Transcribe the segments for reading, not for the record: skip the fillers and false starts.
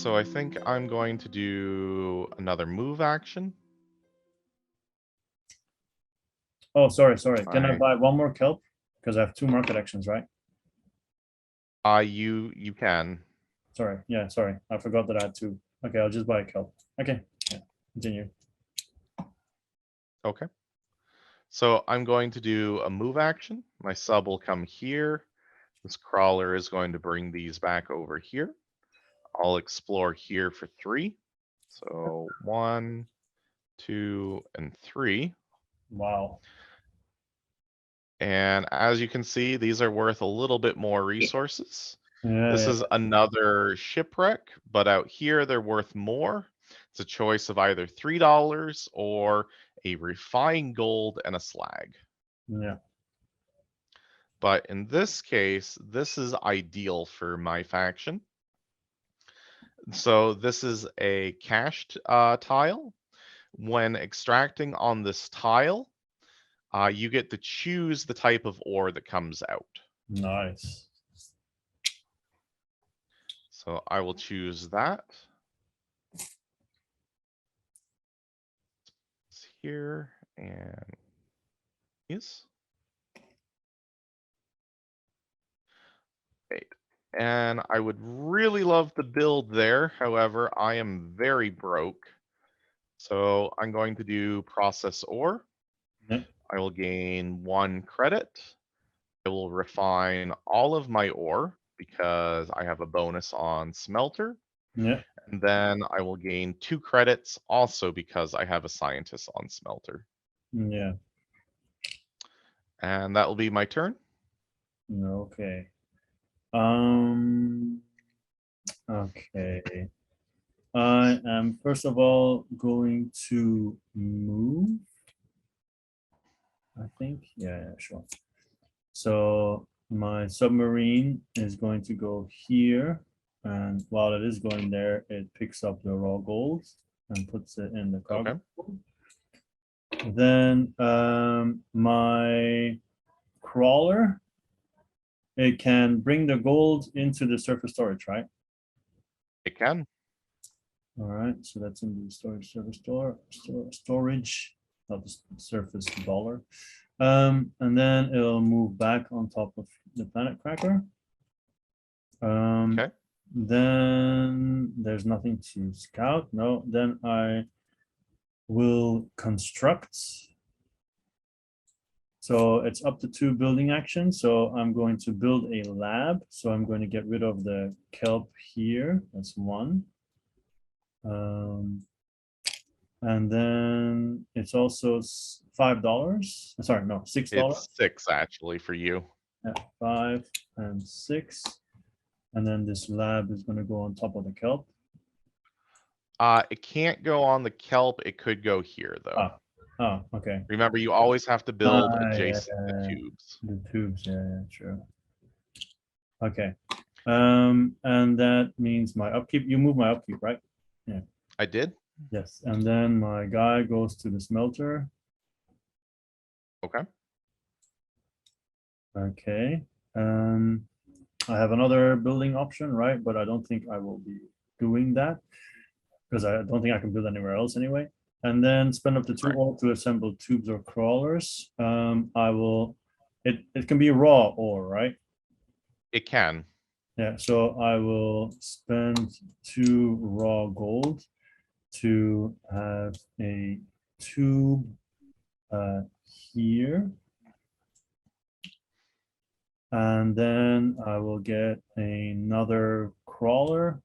So I think I'm going to do another move action. Oh, sorry. Can I buy one more kelp? Because I have 2 market actions, right? You can. Sorry. Yeah, sorry. I forgot that I had 2. Okay, I'll just buy a kelp. Okay. Yeah. Continue. Okay. So I'm going to do a move action. My sub will come here. This crawler is going to bring these back over here. I'll explore here for 3. So 1, 2, and 3. Wow. And as you can see, these are worth a little bit more resources. Yeah, This yeah. is another shipwreck, but out here they're worth more. It's a choice of either $3 or a refined gold and a slag. Yeah. But in this case, this is ideal for my faction. So this is a cached tile. When extracting on this tile, you get to choose the type of ore that comes out. Nice. So I will choose that. It's here and yes. Great. And I would really love to build there. However, I am very broke. So I'm going to do process ore. Yeah. I will gain 1 credit. I will refine all of my ore because I have a bonus on smelter. Yeah. And then I will gain 2 credits also because I have a scientist on smelter. Yeah. And that will be my turn. Okay. Okay. I am first of all going to move. I think. Yeah, sure. So my submarine is going to go here. And while it is going there, it picks up the raw gold and puts it in the cargo. Okay. Then my crawler, it can bring the gold into the surface storage, right? It can. All right, so that's in the storage, storage, not the surface dollar. And then it'll move back on top of the planet cracker. Okay. Then there's nothing to scout. No, then I will construct. So it's up to 2 building actions. So I'm going to build a lab. So I'm going to get rid of the kelp here. That's 1. And then it's also $5. Sorry, no, $6. It's 6 actually for you. Yeah, 5 and 6. And then this lab is going to go on top of the kelp. It can't go on the kelp. It could go here though. Oh, okay. Remember, you always have to build adjacent yeah, to tubes. The tubes, yeah, true. Okay. And that means my upkeep. You move my upkeep, right? Yeah. I did. Yes. And then my guy goes to the smelter. Okay. Okay. I have another building option, right? But I don't think I will be doing that because I don't think I can build anywhere else anyway. And then spend up to 2 ore to assemble tubes or crawlers. I will. It can be raw ore, right? It can. Yeah. So I will spend 2 raw gold to have a tube here. And then I will get another crawler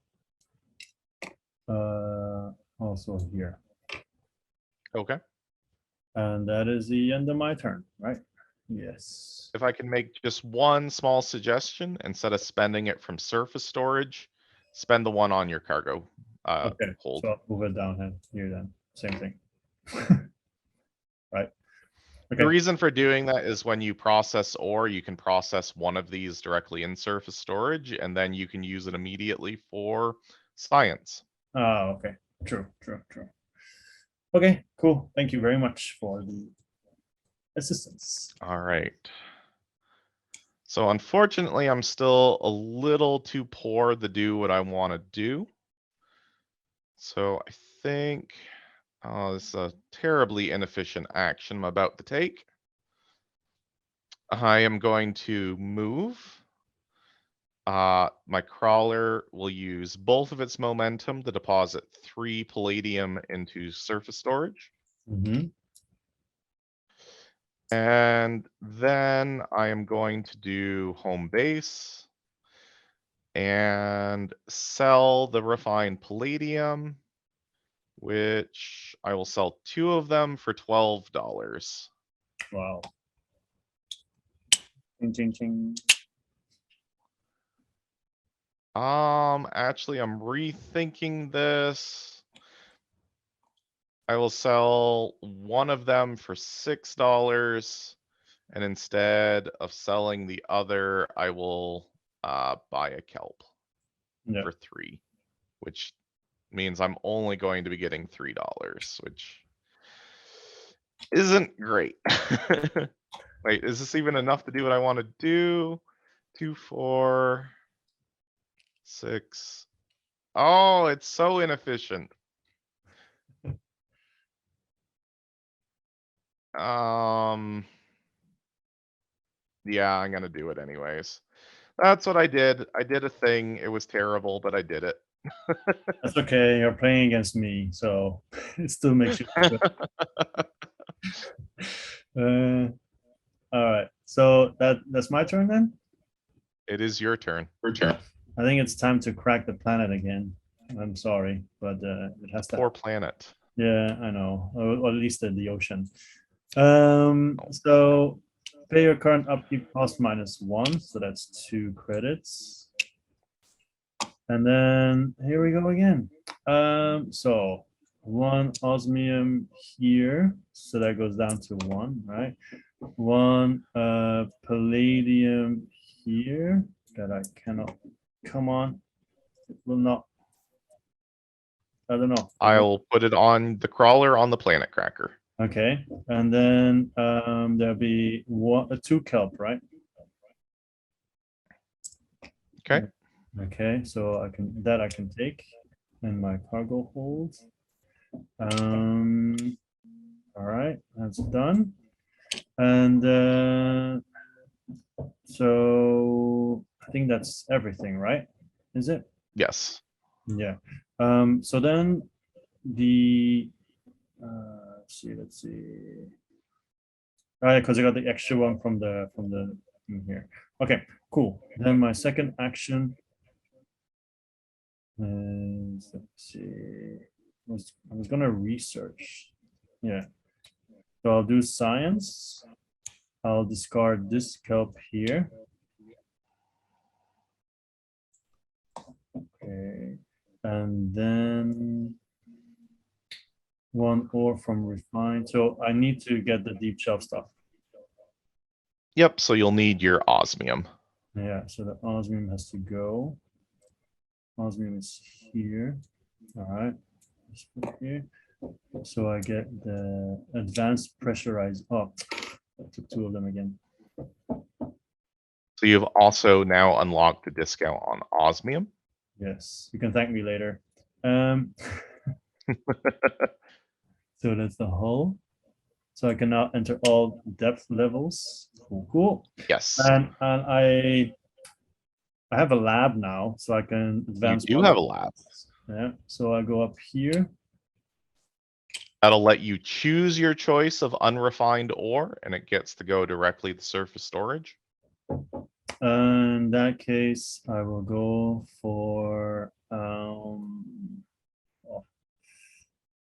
also here. Okay. And that is the end of my turn, right? Yes. If I can make just one small suggestion, instead of spending it from surface storage, spend the one on your cargo Okay, hold. so I'll move it down here then. Same thing. Right. The Okay. reason for doing that is when you process ore, you can process one of these directly in surface storage, and then you can use it immediately for science. Oh, okay. True. Okay, cool. Thank you very much for the assistance. All right. So unfortunately, I'm still a little too poor to do what I want to do. So I think, oh, this is a terribly inefficient action I'm about to take. I am going to move. My crawler will use both of its momentum to deposit 3 palladium into surface storage. Mm-hmm. And then I am going to do home base and sell the refined palladium, which I will sell 2 of them for $12. Wow. Ching, ching, ching. Actually, I'm rethinking this. I will sell one of them for $6, and instead of selling the other, I will buy a kelp Yeah. for 3, which means I'm only going to be getting $3, which isn't great. Wait, is this even enough to do what I want to do? 2, 4, 6. Oh, it's so inefficient. Yeah, I'm gonna do it anyways. That's what I did. I did a thing. It was terrible, but I did it. That's okay. You're playing against me, so it still makes you look good. All right. So that's my turn then. It is your turn. I think it's time to crack the planet again. I'm sorry, but it has to. Poor planet. Yeah, I know. Or at least in the ocean. Oh, So pay your current upkeep cost -1, so that's 2 credits. And then here we go again. So 1 osmium here, so that goes down to 1, right? 1 palladium here that I cannot. Come on, it will not. I don't know. I'll put it on the crawler on the planet cracker. Okay, and then there'll be 2 kelp, right? Okay. Okay, so I can take in my cargo hold. All right, that's done. And so I think that's everything, right? Is it? Yes. Yeah. So then the let's see. All right, because I got the extra one from the thing here. Okay, cool. Then my second action is, let's see. I was gonna research. Yeah. So I'll do science. I'll discard this kelp here. Okay. And then 1 ore from refined. So I need to get the deep shelf stuff. Yep. So you'll need your osmium. Yeah, so the osmium has to go. Osmium is here. All right. Just put here. So I get the advanced pressurized. Oh, I took 2 of them again. So you've also now unlocked the discount on osmium. Yes, you can thank me later. So that's the hull. So I can now enter all depth levels. Cool, cool. Yes. And I have a lab now, so I can You advance. do have a lab. Yeah. So I go up here. That'll let you choose your choice of unrefined ore, and it gets to go directly to surface storage. In that case, I will go for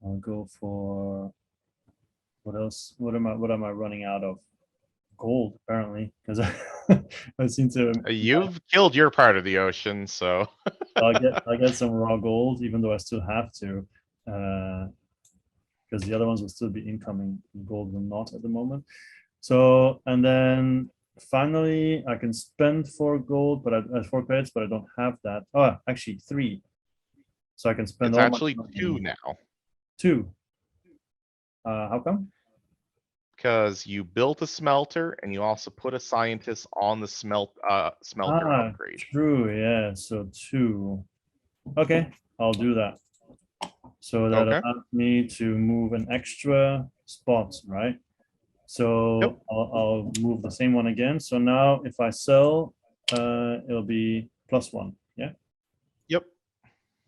I'll go for what else? What am I running out of? Gold, apparently, because I seem to. You've killed your part of the ocean, so I'll get some raw gold, even though I still have to, because the other ones will still be incoming. Gold will not at the moment. So, and then finally, I can spend 4 gold, but 4 credits, but I don't have that. Oh, actually 3. So I can spend it's all actually my 2 now. 2. How come? Because you built a smelter and you also put a scientist on the smelter upgrade. True. Yeah. So 2. Okay, I'll do that. So that Okay. allows me to move an extra spot, right? Yep. So I'll move the same one again. So now if I sell, it'll be +1. Yeah. Yep.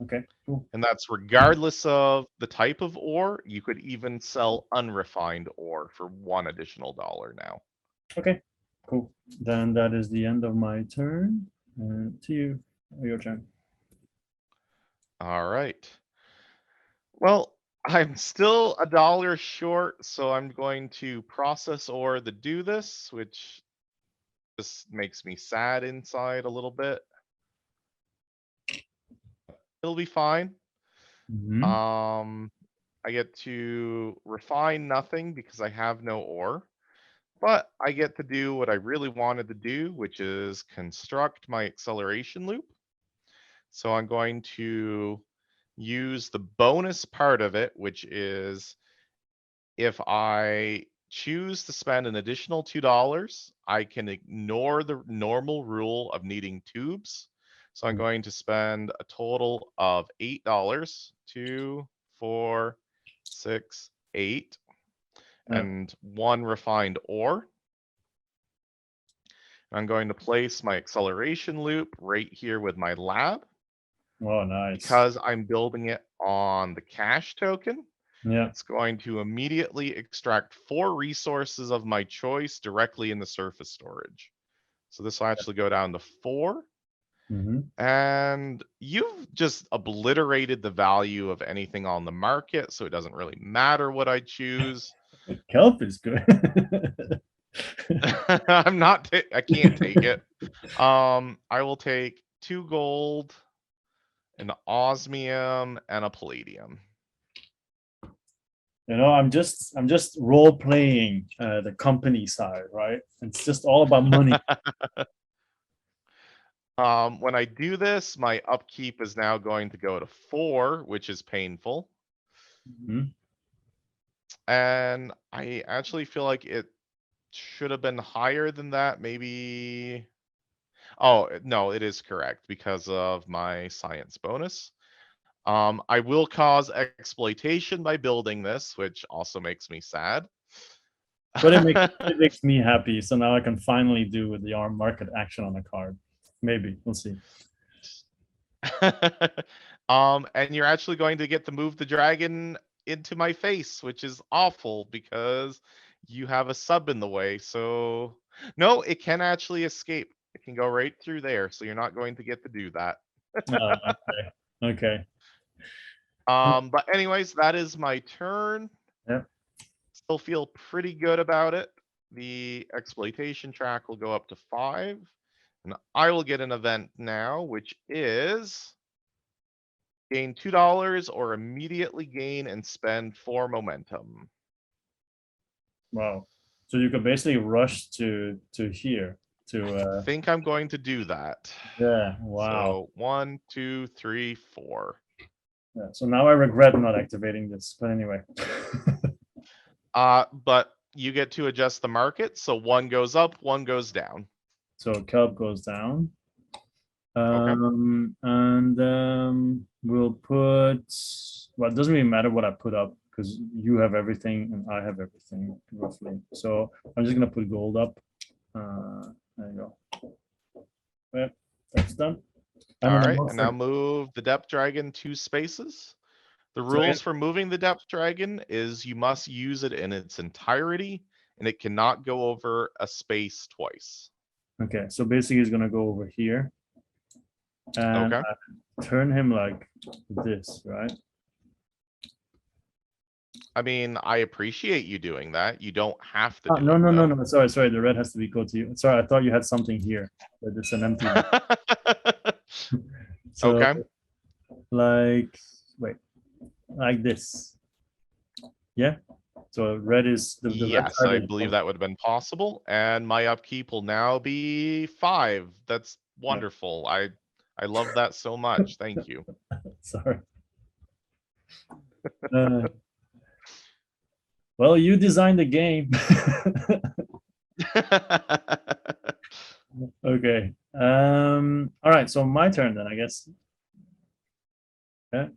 Okay. Cool. And that's regardless of the type of ore. You could even sell unrefined ore for $1 additional now. Okay. Cool. Then that is the end of my turn. And to you, your turn. All right. Well, I'm still $1 short, so I'm going to process ore to do this, which just makes me sad inside a little bit. It'll be fine. Mhm. I get to refine nothing because I have no ore, but I get to do what I really wanted to do, which is construct my acceleration loop. So I'm going to use the bonus part of it, which is if I choose to spend an additional $2, I can ignore the normal rule of needing tubes. So I'm going to spend a total of $8, 2, 4, 6, 8, Yeah. and 1 refined ore. I'm going to place my acceleration loop right here with my lab. Oh, nice. Because I'm building it on the cash token, Yeah. it's going to immediately extract 4 resources of my choice directly in the surface storage. So this will actually go down to 4. Mhm. And you've just obliterated the value of anything on the market, so it doesn't really matter what I choose. Kelp is good. I can't take it. I will take 2 gold, an osmium, and a palladium. I'm just role playing the company side, right? It's just all about money. When I do this, my upkeep is now going to go to 4, which is painful. Mhm. And I actually feel like it should have been higher than that. Maybe. Oh, no, it is correct because of my science bonus. I will cause exploitation by building this, which also makes me sad. But it makes me happy. So now I can finally do the arm market action on a card. Maybe we'll see. And you're actually going to get to move the dragon into my face, which is awful because you have a sub in the way. So no, it can actually escape. It can go right through there. So you're not going to get to do that. Okay. Okay. But anyways, that is my turn. Yeah. Still feel pretty good about it. The exploitation track will go up to 5. And I will get an event now, which is gain $2 or immediately gain and spend 4 momentum. Wow. So you could basically rush to here to I think I'm going to do that. yeah. Wow. So 1, 2, 3, 4. Yeah. So now I regret not activating this. But anyway. But you get to adjust the market. So 1 goes up, 1 goes down. So kelp goes down. Okay. And we'll put, well, it doesn't really matter what I put up because you have everything and I have everything roughly. So I'm just gonna put gold up. There you go. Yeah, that's done. All And then right. And now monster. move the depth dragon 2 spaces. The So rules for moving the depth dragon is you must use it in its entirety and it cannot go over a space twice. okay, so basically he's gonna go over here and Okay. turn him like this, right? I mean, I appreciate you doing that. You don't have to Oh, do no, it no, no, though. no. Sorry. The red has to be equal to you. Sorry, I thought you had something here, but it's an empty one. So Okay. like, wait, like this. Yeah. So red is the red Yes, side I is believe that would have been possible. And my upkeep will now be 5. That's yeah. wonderful. I love that so much. Thank you. Sorry. Uh, well, you designed the game. Okay. All right. So my turn then, I guess. Yeah.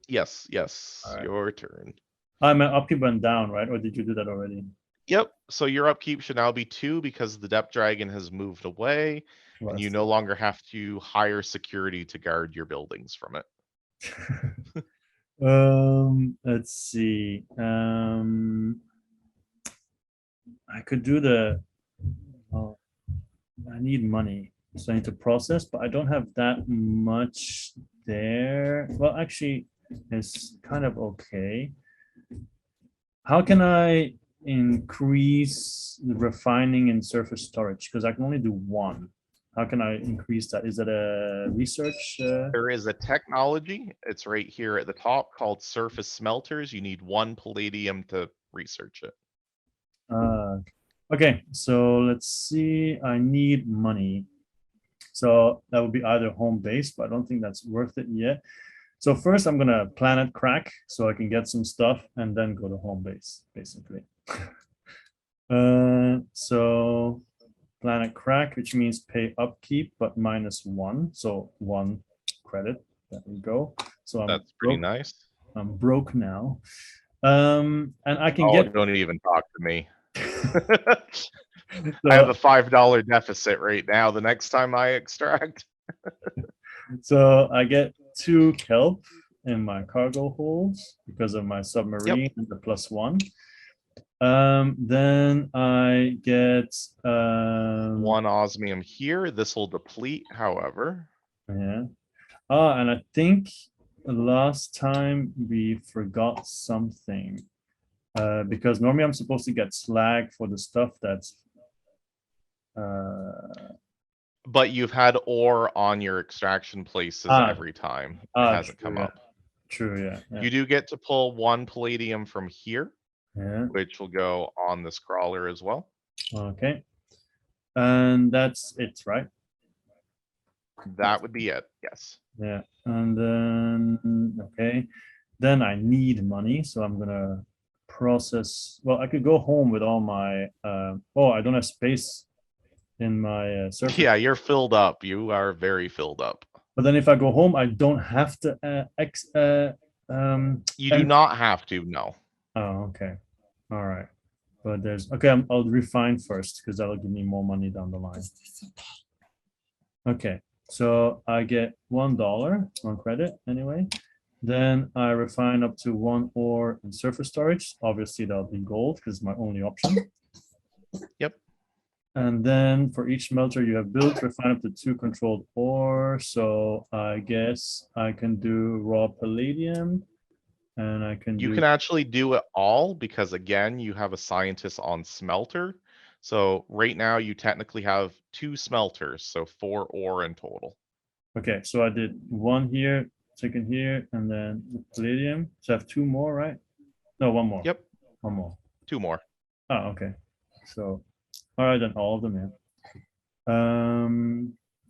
Yes, yes, All right. your turn. I'm an upkeep went down, right? Or did you do that already? Yep. So your upkeep should now be 2 because the Depth Dragon has moved away, and you no longer have to hire security to guard your buildings from it. Let's see. I could do the. Well, I need money, so I need to process, but I don't have that much there. Well, actually, it's kind of okay. How can I increase the refining and surface storage? Because I can only do one. How can I increase that? Is that a research? There is a technology, it's right here at the top, called surface smelters. You need 1 palladium to research it. Okay, so let's see. I need money. So that would be either home base, but I don't think that's worth it yet. So first I'm gonna planet crack so I can get some stuff and then go to home base, basically. So planet crack, which means pay upkeep, but -1. So 1 credit. There we go. So That's pretty broke. nice. I'm broke now. And I can Oh, get. don't even talk to me. So, I have a $5 deficit right now. The next time I extract. so I get 2 kelp in my cargo holds because of my submarine and the +1. Then I get 1 osmium here. This will deplete, however. yeah. And I think last time we forgot something. Because normally I'm supposed to get slag for the stuff that's But you've had ore on your extraction places every time. It hasn't come true, up. True, yeah. You do get to pull 1 palladium from here, Yeah. which will go on this crawler as well. Okay. And that's it, right? That would be it, yes. Yeah. And then okay. Then I need money, so I'm gonna process. Well, I could go home with all my oh, I don't have space in my surface. Yeah, you're filled up. You are very filled up. But then if I go home, I don't have to You do not have to, no. Oh, okay. All right. But there's okay, I'll refine first because that'll give me more money down the line. Okay, so I get $1, 1 credit anyway. Then I refine up to 1 ore in surface storage. Obviously, that'll be gold because it's my only option. Yep. And then for each smelter you have built, refine up to 2 controlled ore. So I guess I can do raw palladium. And I can You do. can actually do it all because, again, you have a scientist on smelter. So right now you technically have 2 smelters, so 4 ore in total. Okay, so I did 1 here, 2nd here, and then palladium. So I have 2 more, right? No, 1 more. Yep. 1 more. 2 more. Oh, okay. So, all right, then all of them, yeah.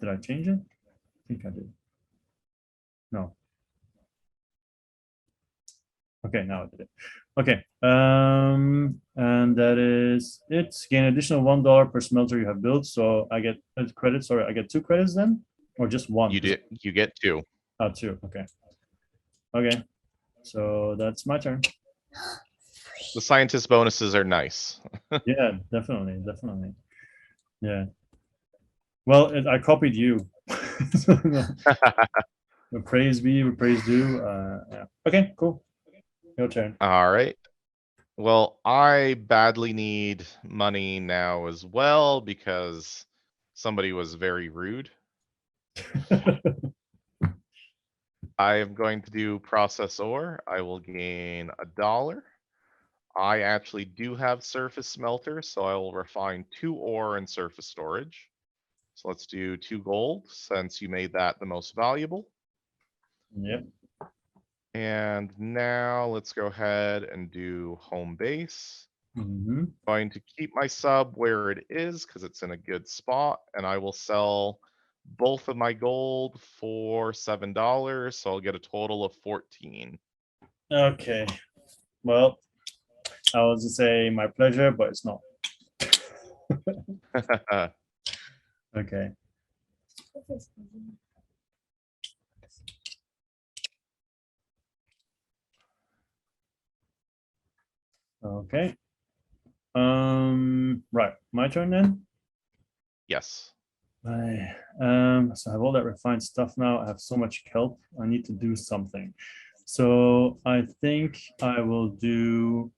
Did I change it? I think I did. No. Okay, now I did it. Okay, and that is it. Gain additional $1 per smelter you have built. So I get credits. Sorry, I get 2 credits then, or just 1? You get 2. Oh, 2. Okay. Okay. So that's my turn. The scientist bonuses are nice. Yeah, definitely. Yeah. Well, I copied you. Praise be, praise due. Yeah. Okay, cool. Your turn. All right. Well, I badly need money now as well because somebody was very rude. I am going to do process ore. I will gain $1. I actually do have surface smelter, so I will refine 2 ore and surface storage. So let's do 2 gold since you made that the most valuable. Yep. And now let's go ahead and do home base. Going to keep my sub where it is because it's in a good spot, and I will sell both of my gold for $7, so I'll get a total of 14. Okay. Well, I was to say my pleasure, but it's not. Okay. Okay. Right, my turn then. Yes. So I have all that refined stuff now. I have so much kelp. I need to do something. So I think I will do,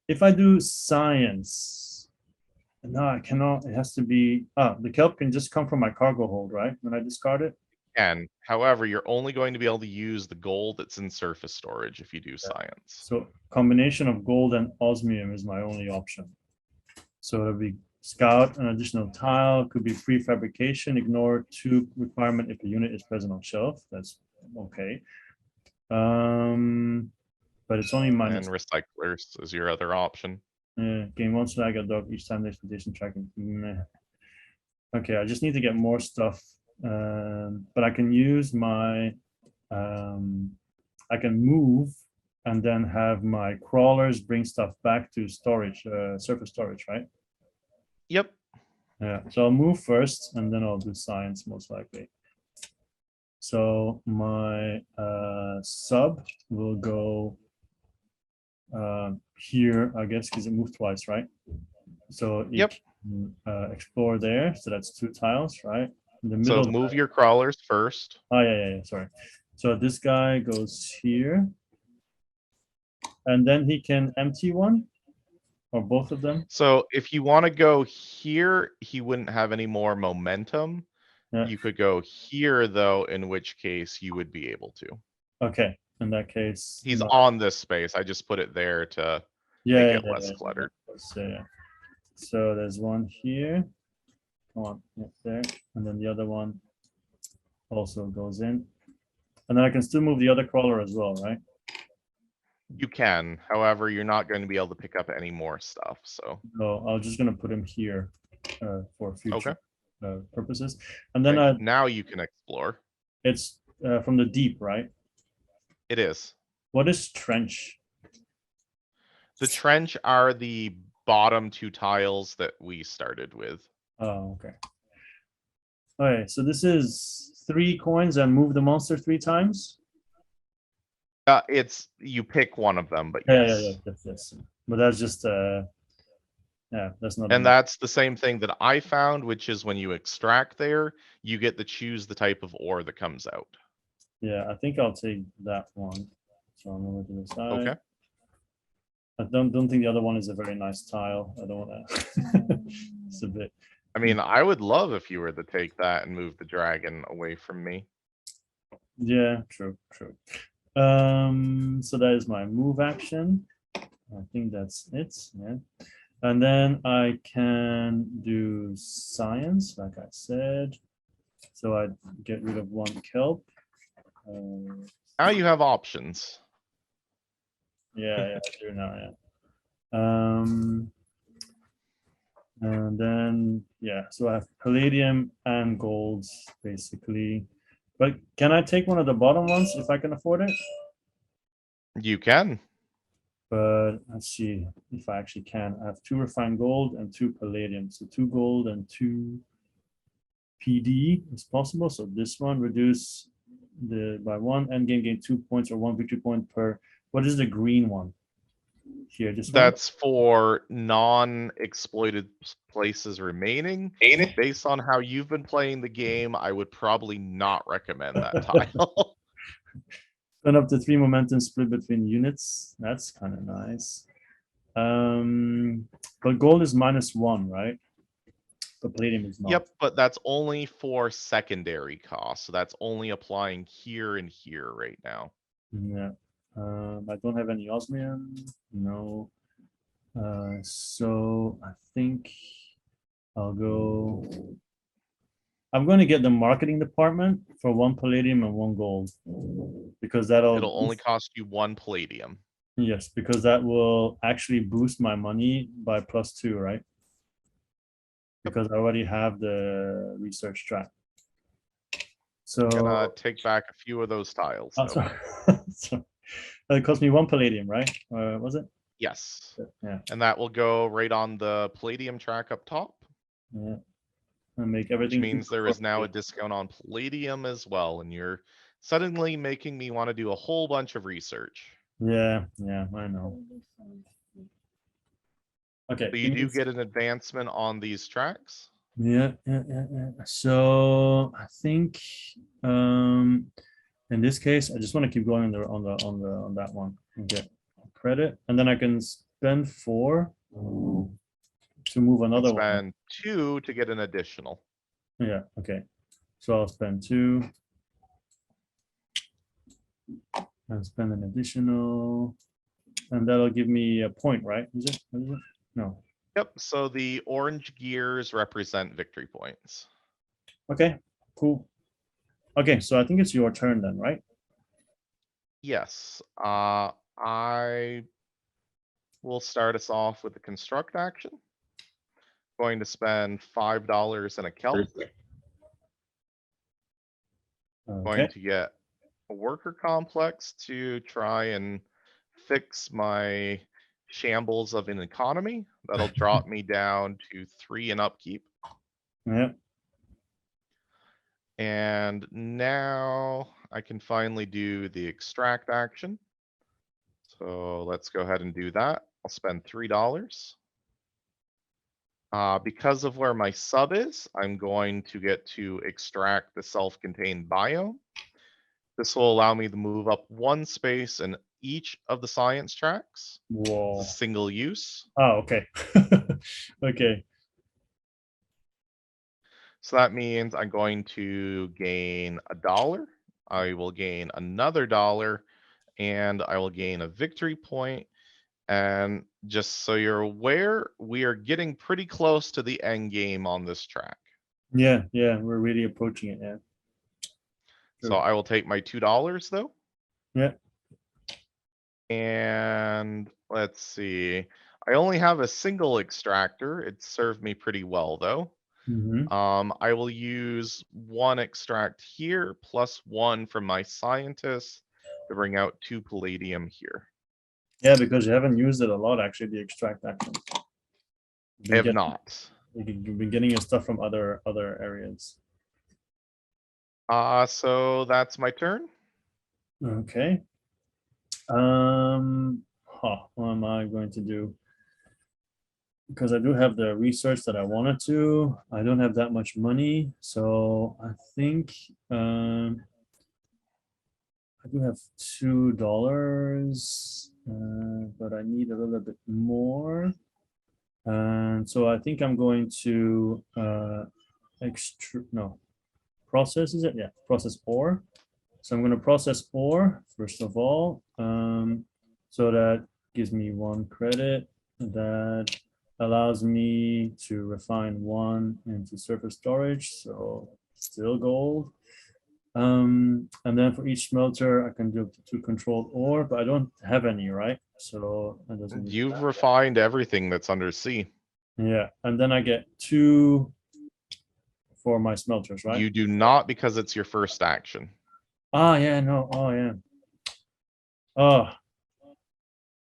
if I do science, no, I cannot. It has to be, the kelp can just come from my cargo hold, right? When I discard it. And however, you're only going to be able to use the gold that's in surface storage if you do science. So combination of gold and osmium is my only option. So it'll be scout an additional tile, could be prefabrication, ignore 2 requirement if a unit is present on shelf. That's okay. But it's only minus. And recyclers is your other option. Gain 1 slag a dog each time the expedition tracking. Meh. Okay, I just need to get more stuff. But I can use my I can move and then have my crawlers bring stuff back to storage, surface storage, right? Yep. Yeah, so I'll move first and then I'll do science most likely. So my sub will go here, I guess, because it moved twice, right? So it Yep. can, explore there. So that's 2 tiles, right? In the So middle. move your crawlers first. Oh, yeah, sorry. So this guy goes here. And then he can empty one or both of them. So if you want to go here, he wouldn't have any more momentum. Yeah. You could go here, though, in which case you would be able to. Okay. In that case, He's no. on this space. I just put it there to make it less cluttered. Yeah. So there's one here. Come on, there. And then the other one also goes in. And then I can still move the other crawler as well, right? You can. However, you're not going to be able to pick up any more stuff. So No, I was just going to put him here for future purposes. And then okay. Now you can explore. It's from the deep, right? It is. What is trench? The trench are the bottom 2 tiles that we started with. Oh, okay. All right, so this is 3 coins and move the monster 3 times. It's you pick one of them, but yes. Yeah. Yes. But that's just yeah, that's not. And that's the same thing that I found, which is when you extract there, you get to choose the type of ore that comes out. Yeah, I think I'll take that one. So I'm over to the side. Okay. I don't think the other one is a very nice tile. I don't want to. It's a bit. I mean, I would love if you were to take that and move the dragon away from me. Yeah, true. So that is my move action. I think that's it. Yeah. And then I can do science, like I said. So I get rid of 1 kelp. Now you have options. Yeah, I do now, yeah. And then, yeah, so I have palladium and gold, basically. But can I take one of the bottom ones if I can afford it? You can. But let's see if I actually can. I have 2 refined gold and 2 palladium. So 2 gold and 2 PD is possible. So this one reduce by 1 endgame gain 2 points or 1 victory point per. What is the green one? Here, that's for non-exploited places remaining. Based on how you've been playing the game, I would probably not recommend that tile. Spend up to 3 momentum split between units. That's kind of nice. But gold is -1, right? But palladium is not. Yep, but that's only for secondary costs. So that's only applying here and here right now. Yeah. I don't have any osmium. No. So I think I'll go. I'm going to get the marketing department for 1 palladium and 1 gold because It'll only cost you 1 palladium. Yes, because that will actually boost my money by +2, right? Because I already have the research track. So I'm gonna take back a few of those tiles. So it cost me 1 palladium, right? Was it? Yes. Yeah. And that will go right on the palladium track up top. Yeah. And make everything. Which means there is now a discount on palladium as well, and you're suddenly making me want to do a whole bunch of research. Yeah, I know. Okay. So you do get an advancement on these tracks. Yeah. So I think in this case, I just want to keep going on that one and get credit, and then I can spend 4 to move another one. Spend 2 to get an additional. Yeah. Okay. So I'll spend 2 and spend an additional, and that'll give me a point, right? Is it? No. Yep. So the orange gears represent victory points. Okay. Cool. Okay. So I think it's your turn then, right? Yes. I will start us off with the construct action. Going to spend $5 in a kelp. Going Okay. to get a worker complex to try and fix my shambles of an economy. That'll drop me down to 3 in upkeep. Yeah. And now I can finally do the extract action. So let's go ahead and do that. I'll spend $3. Because of where my sub is, I'm going to get to extract the self-contained biome. This will allow me to move up 1 space in each of the science tracks. Whoa. It's a single use. Oh, okay. Okay. So that means I'm going to gain $1. I will gain another $1, and I will gain a victory point. And just so you're aware, we are getting pretty close to the end game on this track. Yeah. We're really approaching it. Yeah. So True. I will take my $2 though. Yeah. And let's see. I only have a single extractor. It served me pretty well though. Mhm. I will use 1 extract here plus 1 from my scientist to bring out 2 palladium here. Yeah, because you haven't used it a lot, actually, the extract action. I have not. You've been getting your stuff from other areas. So that's my turn. Okay. What am I going to do? Because I do have the research that I wanted to. I don't have that much money, so I think I do have $2, but I need a little bit more. And so I think I'm going to process, is it? Yeah, process ore. So I'm going to process ore first of all. So that gives me 1 credit. That allows me to refine 1 into surface storage. So still gold. And then for each smelter, I can do up to 2 controlled ore, but I don't have any, right? So that doesn't. You've refined everything that's under C. Yeah, and then I get 2 for my smelters, right? You do not, because it's your first action. Yeah, no. Oh, yeah. Oh,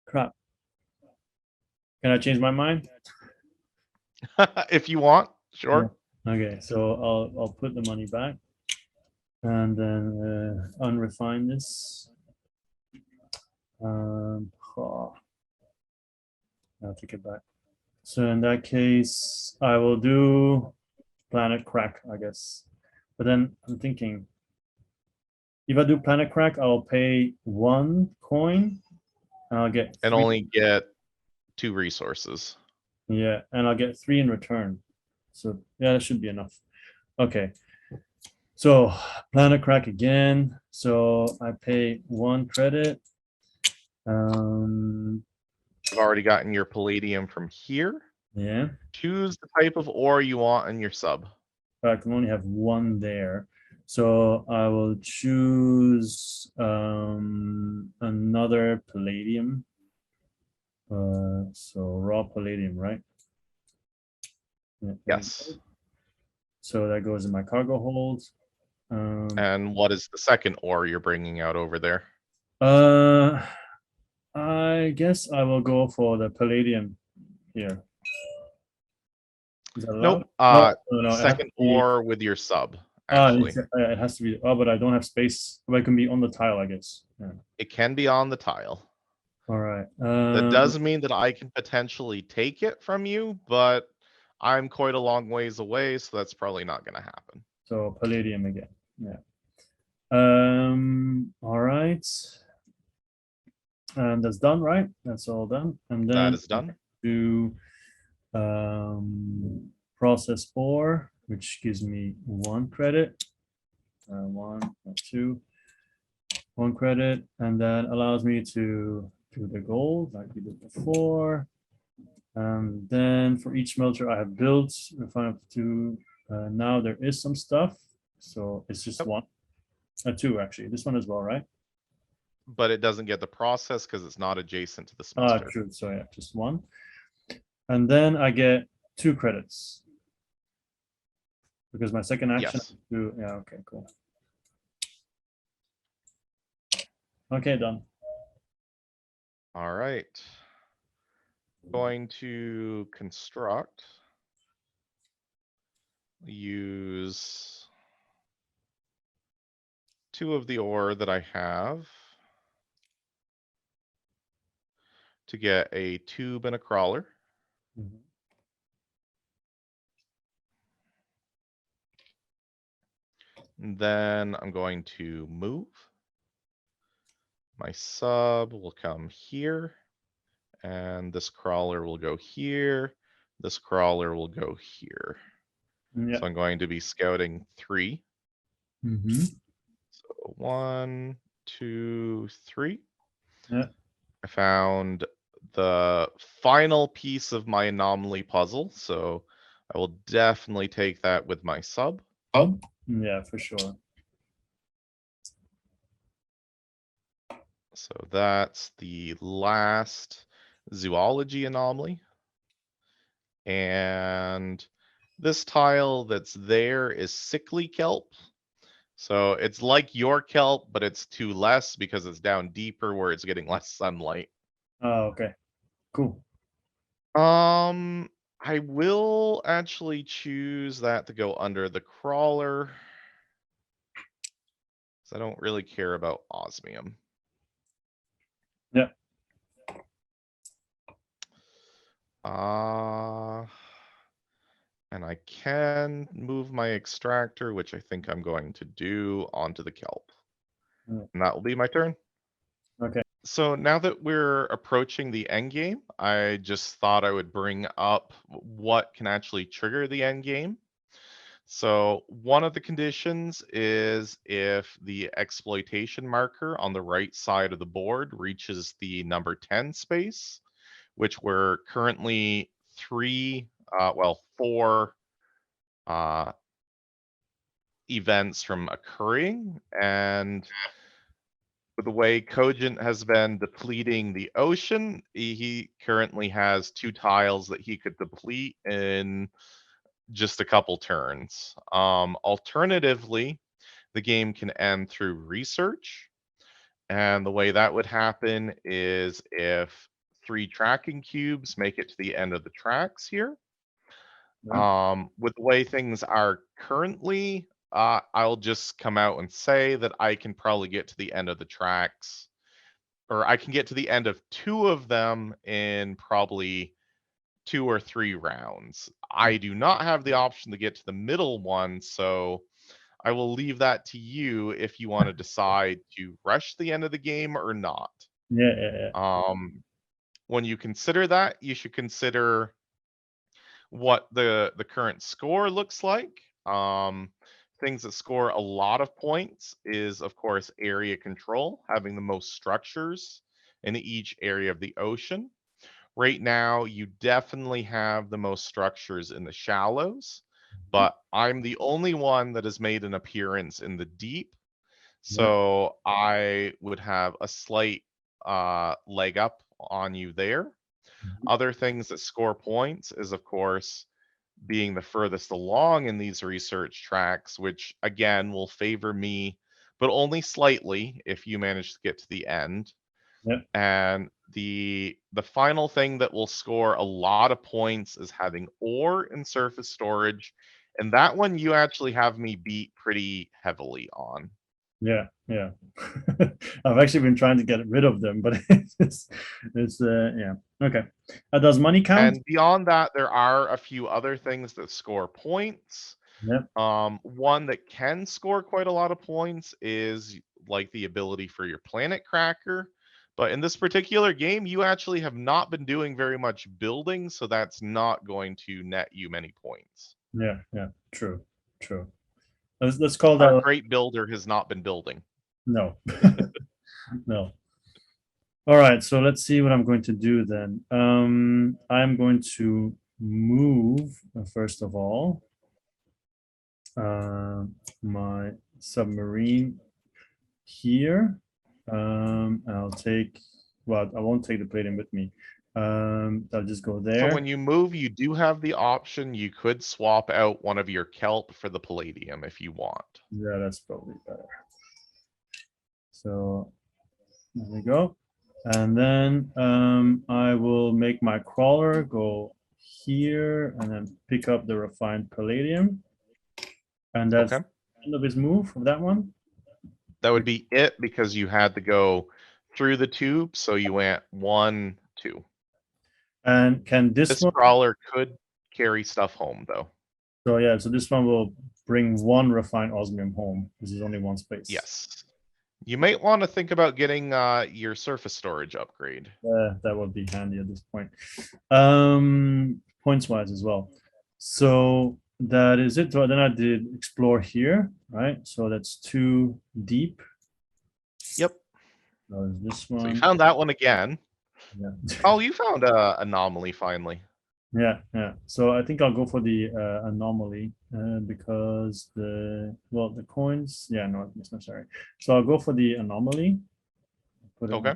crap. Can I change my mind? If you want, sure. Yeah. Okay, so I'll put the money back and then unrefine this. I'll take it back. So in that case, I will do Planet Crack, I guess. But then I'm thinking, if I do Planet Crack, I'll pay 1 coin and I'll get And 3. only get 2 resources. Yeah, and I'll get 3 in return. So yeah, that should be enough. Okay. So Planet Crack again. So I pay 1 credit. I've already gotten your palladium from here. Yeah. Choose the type of ore you want in your sub. But I can only have 1 there. So I will choose another palladium. So raw palladium, right? Yeah. Yes. So that goes in my cargo hold. And what is the second ore you're bringing out over there? I guess I will go for the palladium here. Is that allowed? Nope. No, Second ore with your sub, Ah, actually. it has to be. Oh, but I don't have space. But it can be on the tile, I guess. Yeah. It can be on the tile. All right. That does mean that I can potentially take it from you, but I'm quite a long ways away, so that's probably not going to happen. So palladium again. Yeah. All right. And that's done, right? That's all done. And That then is done. do process 4, which gives me 1 credit. 1, 2, 1 credit, and then allows me to do the gold like we did before. And then for each smelter I have built, refine up to 2. Now there is some stuff, so it's just Yep. 1, 2 actually. This one as well, right? But it doesn't get the process because it's not adjacent to the Ah, smelter. true. So yeah, just 1. And then I get 2 credits because my second action. Yes. Yeah. Okay. Cool. Okay. Done. All right. Going to construct. Use 2 of the ore that I have to get a tube and a crawler. Mhm. And then I'm going to move. My sub will come here, and this crawler will go here. This crawler will go here. Yeah. So I'm going to be scouting 3. Mm-hmm. So 1, 2, 3. Yeah. I found the final piece of my anomaly puzzle, so I will definitely take that with my sub. Yeah, for sure. So that's the last zoology anomaly. And this tile that's there is sickly kelp. So it's like your kelp, but it's 2 less because it's down deeper where it's getting less sunlight. Oh, okay. Cool. I will actually choose that to go under the crawler. I don't really care about osmium. Yeah. And I can move my extractor, which I think I'm going to do, onto the kelp. Yeah. And that will be my turn. Okay. So now that we're approaching the end game, I just thought I would bring up what can actually trigger the end game. So one of the conditions is if the exploitation marker on the right side of the board reaches the number 10 space, which we're currently 4 events from occurring. And with the way Cogent has been depleting the ocean, he currently has 2 tiles that he could deplete in just a couple turns. Alternatively, the game can end through research. And the way that would happen is if 3 tracking cubes make it to the end of the tracks here. With the way things are currently, I'll just come out and say that I can probably get to the end of the tracks, or I can get to the end of 2 of them in probably 2 or 3 rounds. I do not have the option to get to the middle one, so I will leave that to you if you want to decide to rush the end of the game or not. Yeah. Yeah. Yeah. When you consider that, you should consider what the current score looks like. Things that score a lot of points is, of course, area control, having the most structures in each area of the ocean. Right now, you definitely have the most structures in the shallows, but I'm the only one that has made an appearance in the deep. Yeah. So I would have a slight leg up on you there. Mhm. Other things that score points is, of course, being the furthest along in these research tracks, which again will favor me, but only slightly if you manage to get to the end. Yeah. And the final thing that will score a lot of points is having ore and surface storage. And that one you actually have me beat pretty heavily on. Yeah, yeah. I've actually been trying to get rid of them, but it's yeah. Okay. Does money count? And beyond that, there are a few other things that score points. Yep. One that can score quite a lot of points is like the ability for your planet cracker. But in this particular game, you actually have not been doing very much building, so that's not going to net you many points. Yeah, yeah. True, true. Let's call Our that great builder has not been building. no. No. All right, so let's see what I'm going to do then. I'm going to move, first of all, my submarine here. I'll take, well, I won't take the plating with me. I'll just go So there. when you move, you do have the option. You could swap out one of your kelp for the palladium if you want. Yeah, that's probably better. So there we go. And then I will make my crawler go here and then pick up the refined palladium. And that's Okay. the end of his move of that one. That would be it because you had to go through the tube. So you went 1, 2. And can this This one? crawler could carry stuff home though. So yeah, so this one will bring one refined osmium home. This is only one space. Yes. You might want to think about getting your surface storage upgrade. That would be handy at this point. Points wise as well. So that is it. So then I did explore here, right? So that's 2 deep. Yep. There's this So you one. found that one again. Yeah. Oh, you found a anomaly finally. Yeah, yeah. So I think I'll go for the anomaly because the coins. Yeah, no, it's necessary. So I'll go for the anomaly. Put it Okay.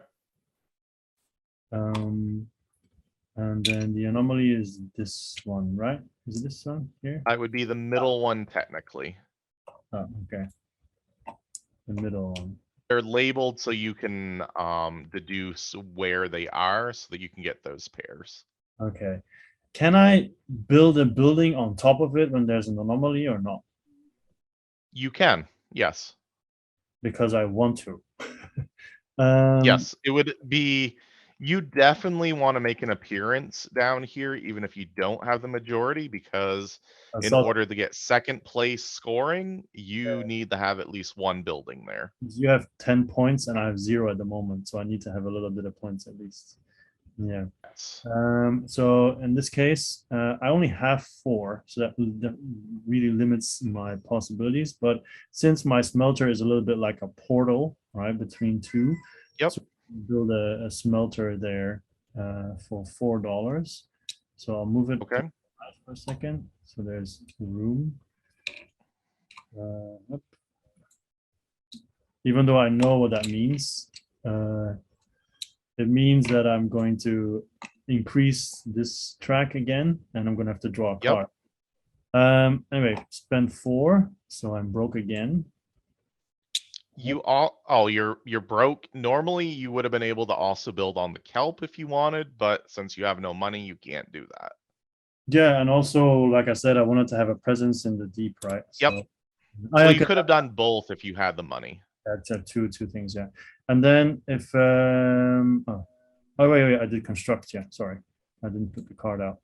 and then the anomaly is this one, right? Is it this one here? That would be the middle one technically. Oh, okay. The middle one. They're labeled so you can deduce where they are so that you can get those pairs. Okay. Can I build a building on top of it when there's an anomaly or not? You can, yes. Because I want to. Yes, it would be. You definitely want to make an appearance down here, even if you don't have the majority, because I in saw order to get second place scoring, you need to have at least one building there. you have 10 points and I have 0 at the moment, so I need to have a little bit of points at least. Yeah. Yes. So in this case, I only have 4, so that really limits my possibilities. But since my smelter is a little bit like a portal, right, between 2, Yep. so build a smelter there for $4. So I'll move it Okay. for a second. So there's room. Even though I know what that means, it means that I'm going to increase this track again, and I'm going to have to draw a Yep. card. Anyway, spend 4, so I'm broke again. You're broke. Normally you would have been able to also build on the kelp if you wanted, but since you have no money, you can't do that. Yeah, and also, like I said, I wanted to have a presence in the deep, right? Yep. So Well, I you could have done both if you had the money. that's two things, yeah. And then if wait, I did construct, yeah. Sorry, I didn't put the card out.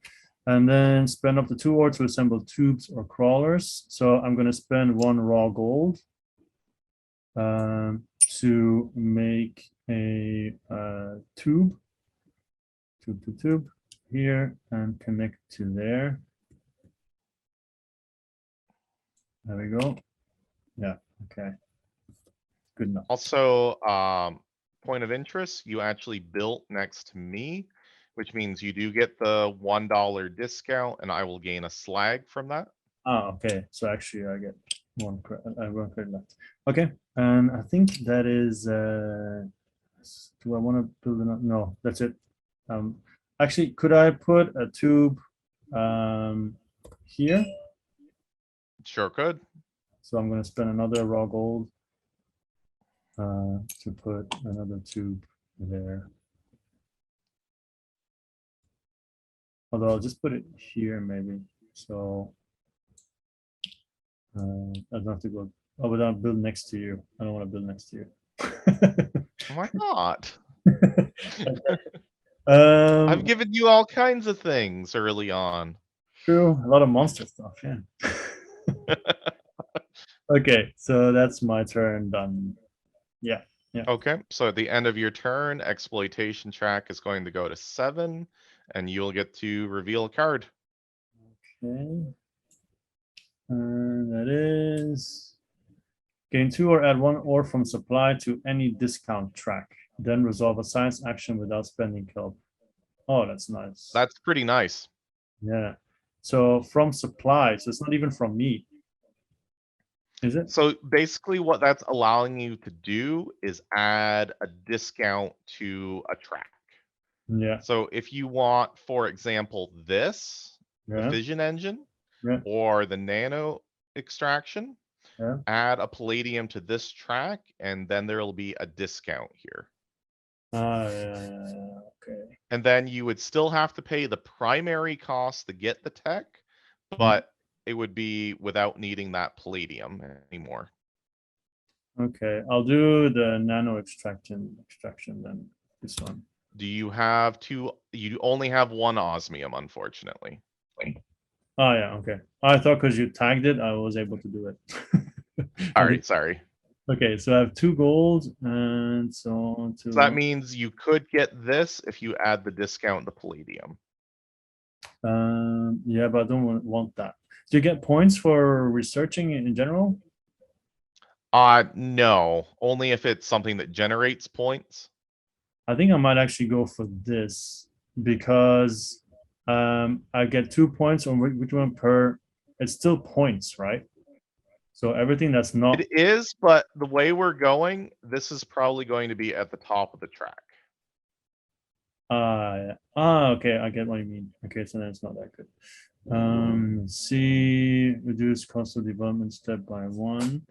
And then spend up to 2 ore to assemble tubes or crawlers. So I'm going to spend 1 raw gold to make a tube here and connect to there. There we go. Yeah, okay. Good enough. Also, point of interest, you actually built next to me, which means you do get the $1 discount, and I will gain a slag from that. Okay. So actually, I get one credit left. Okay, and I think that is. Do I want to build another? No, that's it. Actually, could I put a tube here? Sure could. So I'm going to spend another raw gold to put another tube there. Although I'll just put it here maybe. So I don't have to go Oh, but I'll build next to you. I don't want to build next to you. Why not? I've Um, given you all kinds of things early on. true. A lot of monster stuff. Yeah. Okay, so that's my turn done. Yeah. Yeah. Okay, so at the end of your turn, exploitation track is going to go to 7, and you'll get to reveal a card. Okay. And that is gain 2 or add 1 ore from supply to any discount track. Then resolve a science action without spending kelp. Oh, that's nice. That's pretty nice. Yeah. So from supply, so it's not even from me. Is it? So basically what that's allowing you to do is add a discount to a track. Yeah. So if you want, for example, this, the Yeah. fission engine Yeah. or the nano extraction, Yeah. add a palladium to this track, and then there will be a discount here. Yeah. Okay. And then you would still have to pay the primary cost to get the tech, Yeah. but it would be without needing that palladium anymore. Okay. I'll do the nano extraction then. This one. Do you have two? You only have one osmium, unfortunately. Oh yeah. Okay. I thought because you tagged it, I was able to do it. All right, sorry. Okay, so I have 2 gold and so on to. So that means you could get this if you add the discount, the palladium. Yeah, but I don't want that. Do you get points for researching in general? No, only if it's something that generates points. I think I might actually go for this because I get 2 points on which one per. It's still points, right? So everything that's not. It is, but the way we're going, this is probably going to be at the top of the track. Okay, I get what you mean. Okay, so then it's not that good. See, reduce cost of development step by 1.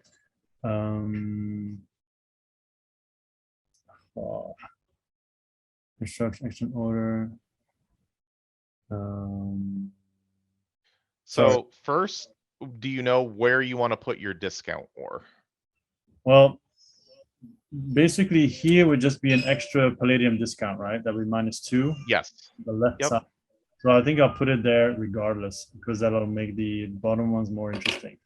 Oh, construction action order. Sorry. So first, do you know where you want to put your discount ore? Well, basically here would just be an extra palladium discount, right? That would be -2, Yes. the left Yep. side. So I think I'll put it there regardless because that'll make the bottom ones more interesting.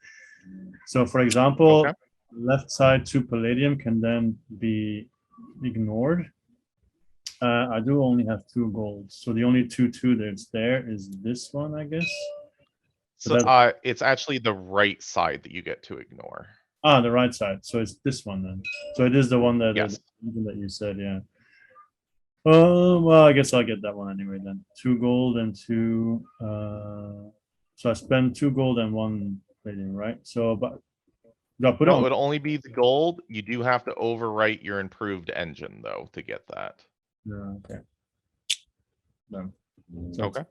So for example, Okay. left side 2 palladium can then be ignored. I do only have 2 gold, so the only 2 that's there is this one, I guess. So That it's actually the right side that you get to ignore. the right side. So it's this one then. So it is the one that Yes. that you said, yeah. Well, I guess I'll get that one anyway then. 2 gold and 2. So I spend 2 gold and 1 palladium, right? So, but do I put it No, it on? would only be the gold. You do have to overwrite your improved engine though to get that. Yeah, okay. Done. So Okay.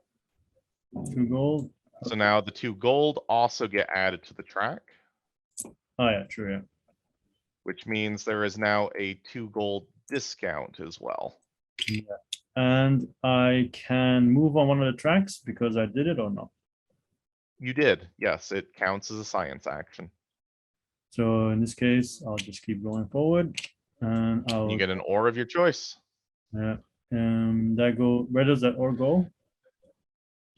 2 gold. So now the 2 gold also get added to the track, Oh yeah, true. Yeah. which means there is now a 2 gold discount as well. Yeah. And I can move on one of the tracks because I did it or not. You did. Yes, it counts as a science action. So in this case, I'll just keep going forward, and I'll. You get an ore of your choice. Yeah. That go. Where does that ore go?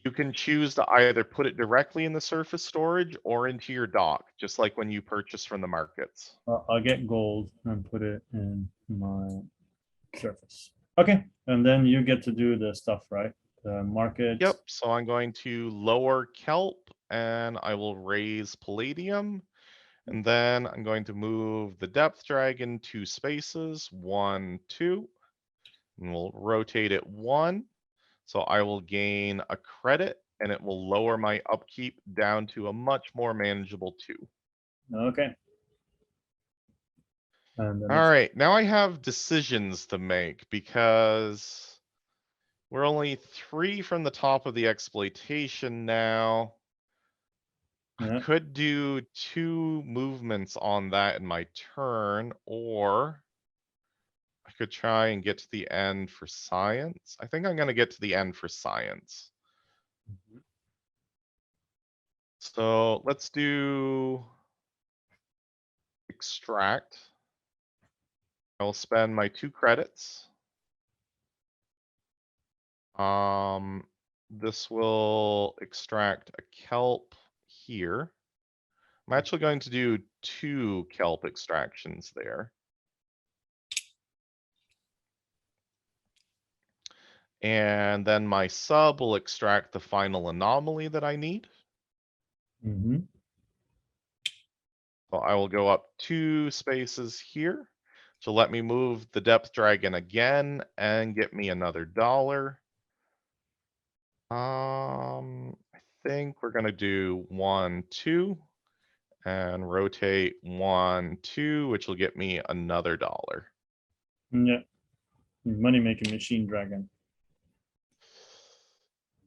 You can choose to either put it directly in the surface storage or into your dock, just like when you purchase from the markets. I'll get gold and put it in my surface. Okay, and then you get to do the stuff, right? The market. Yep, so I'm going to lower kelp and I will raise palladium. And then I'm going to move the depth dragon 2 spaces, 1, 2, and we'll rotate it 1. So I will gain a credit and it will lower my upkeep down to a much more manageable 2. Okay. And then All right, now I have decisions to make because we're only 3 from the top of the exploitation now. I yeah. could do 2 movements on that in my turn, or I could try and get to the end for science. I think I'm gonna get to the end for science. So let's do extract. I will spend my 2 credits. This will extract a kelp here. I'm actually going to do 2 kelp extractions there. And then my sub will extract the final anomaly that I need. Mm-hmm. So I will go up 2 spaces here to let me move the depth dragon again and get me another $1. I think we're gonna do 1, 2, and rotate 1, 2, which will get me another $1. Yeah. Money making machine dragon.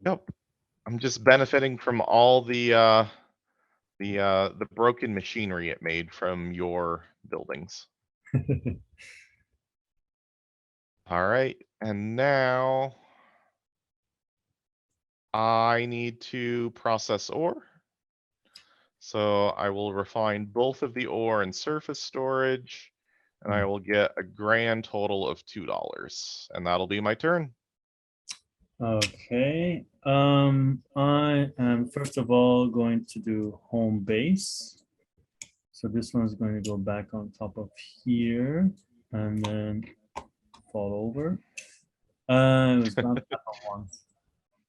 Yep. I'm just benefiting from all the broken machinery it made from your buildings. All right, and now I need to process ore. So I will refine both of the ore and surface storage, and I will get a grand total of $2, and that'll be my turn. Okay. I am first of all going to do home base. So this one's going to go back on top of here and then fall over. It was not that one.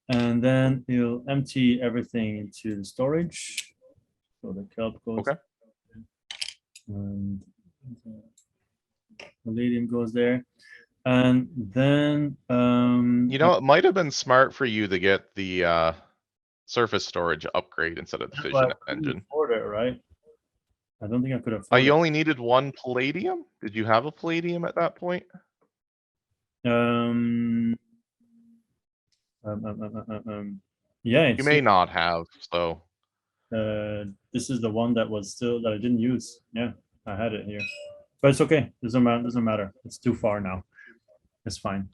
And then you'll empty everything into the storage. So the kelp goes. Okay. And palladium goes there. And then You know, it might have been smart for you to get the surface storage upgrade instead of the fission engine. afford it, right? I don't think I could Oh, afford you it. only needed 1 palladium? Did you have a palladium at that point? Um, yeah, You it's may not have, so. this is the one that was still that I didn't use. Yeah, I had it here, but it's okay. Doesn't matter. It's too far now. It's fine.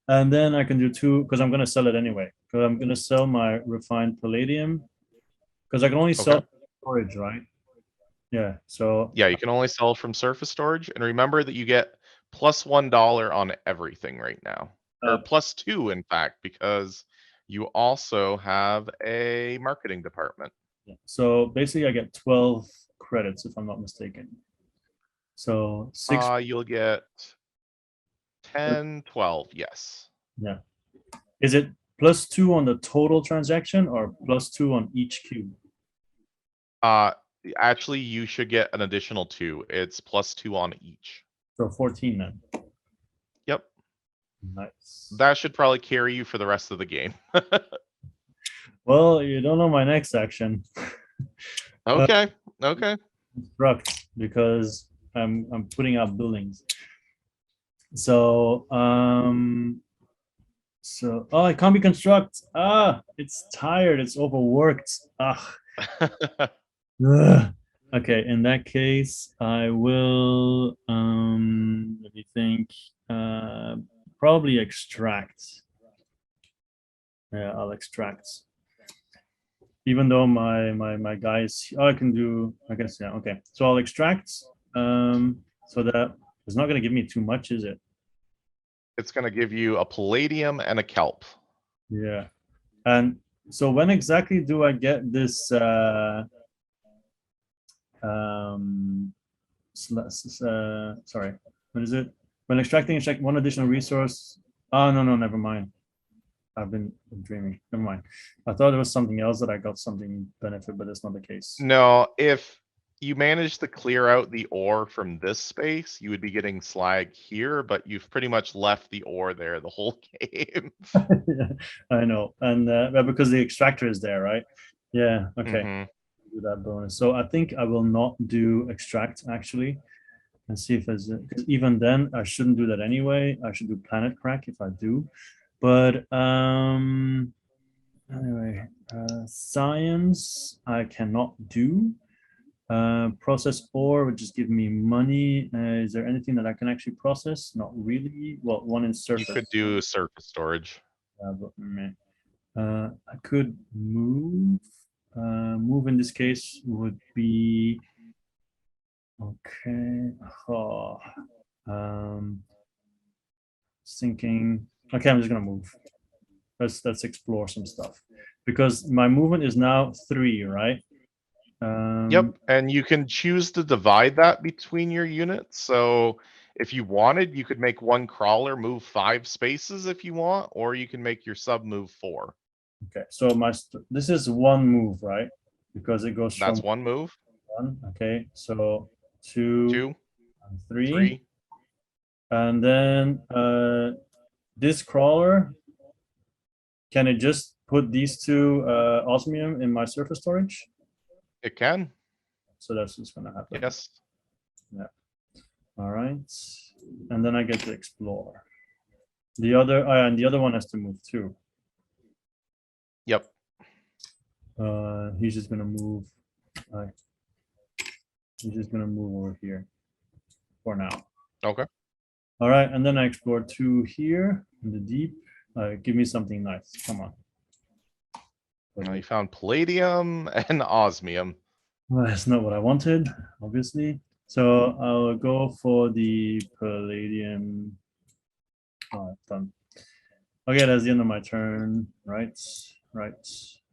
And then I can do 2 because I'm gonna sell it anyway. Because I'm gonna sell my refined palladium because I can only sell Okay. storage, right? Yeah. So Yeah, you can only sell from surface storage, and remember that you get plus $1 on everything right now. Or plus 2, in fact, because you also have a marketing department. yeah. So basically, I get 12 credits if I'm not mistaken. So 6. You'll get 10, 12, yes. Yeah. Is it +2 on the total transaction or +2 on each cube? Uh, Actually, you should get an additional 2. It's plus 2 on each. So 14 then. Yep. Nice. That should probably carry you for the rest of the game. Well, you don't know my next action. Okay. Okay. Construct because I'm putting out buildings. So oh, it can't be construct. Ah, it's tired. It's overworked. Ah. Ugh. Okay, in that case, I will let me think. Probably extract. Yeah, I'll extract. Even though my guys, oh, I can do, I guess, yeah, okay. So I'll extract, so that it's not gonna give me too much, is it? It's going to give you a palladium and a kelp. Yeah. And so when exactly do I get this sorry, what is it? When extracting, extract 1 additional resource. Oh, no, never mind. I've been dreaming. Never mind. I thought there was something else that I got something benefit, but that's not the case. No, if you manage to clear out the ore from this space, you would be getting slag here, but you've pretty much left the ore there the whole game. I know. And because the extractor is there, right? Yeah, okay. Mhm. Do that bonus. So I think I will not do extract actually. And see if there's because even then I shouldn't do that anyway. I should do planet crack if I do. But anyway, science I cannot do. Process ore would just give me money. Is there anything that I can actually process? Not really. Well, one in surface. You could do surface storage. But I could move. Move in this case would be Okay. Oh, thinking. Okay, I'm just gonna move. Let's explore some stuff because my movement is now 3, right? Yep, and you can choose to divide that between your units. So if you wanted, you could make one crawler move 5 spaces if you want, or you can make your sub move 4. Okay, so this is one move, right? Because it goes from That's one move. 1. Okay, so 2 2, and 3, 3. and then this crawler, can it just put these 2 osmium in my surface storage? It can. So that's what's gonna happen. Yes. Yeah. All right, and then I get to explore. The other, and the other one has to move too. Yep. He's just gonna move. He's just gonna move over here for now. Okay. All right, and then I explore 2 here in the deep. Give me something nice. Come on. Well, you found palladium and osmium. Well, that's not what I wanted, obviously. So I'll go for the palladium. Oh, done. Okay, that's the end of my turn. Right, right.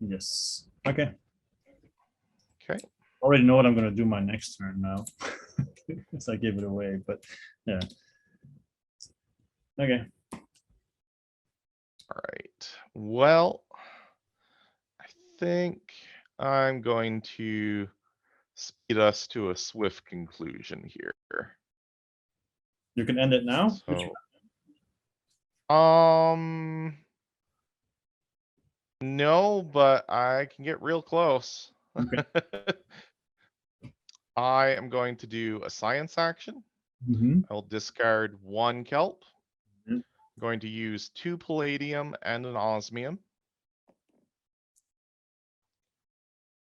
Yes. Okay. Okay. Already know what I'm gonna do my next turn now. Because I gave it away, but yeah. Okay. All right. Well, I think I'm going to speed us to a swift conclusion here. You can end it now. No, but I can get real close. Okay. I am going to do a science action. Mm-hmm. I will discard 1 kelp. Mhm. I'm going to use 2 palladium and an osmium.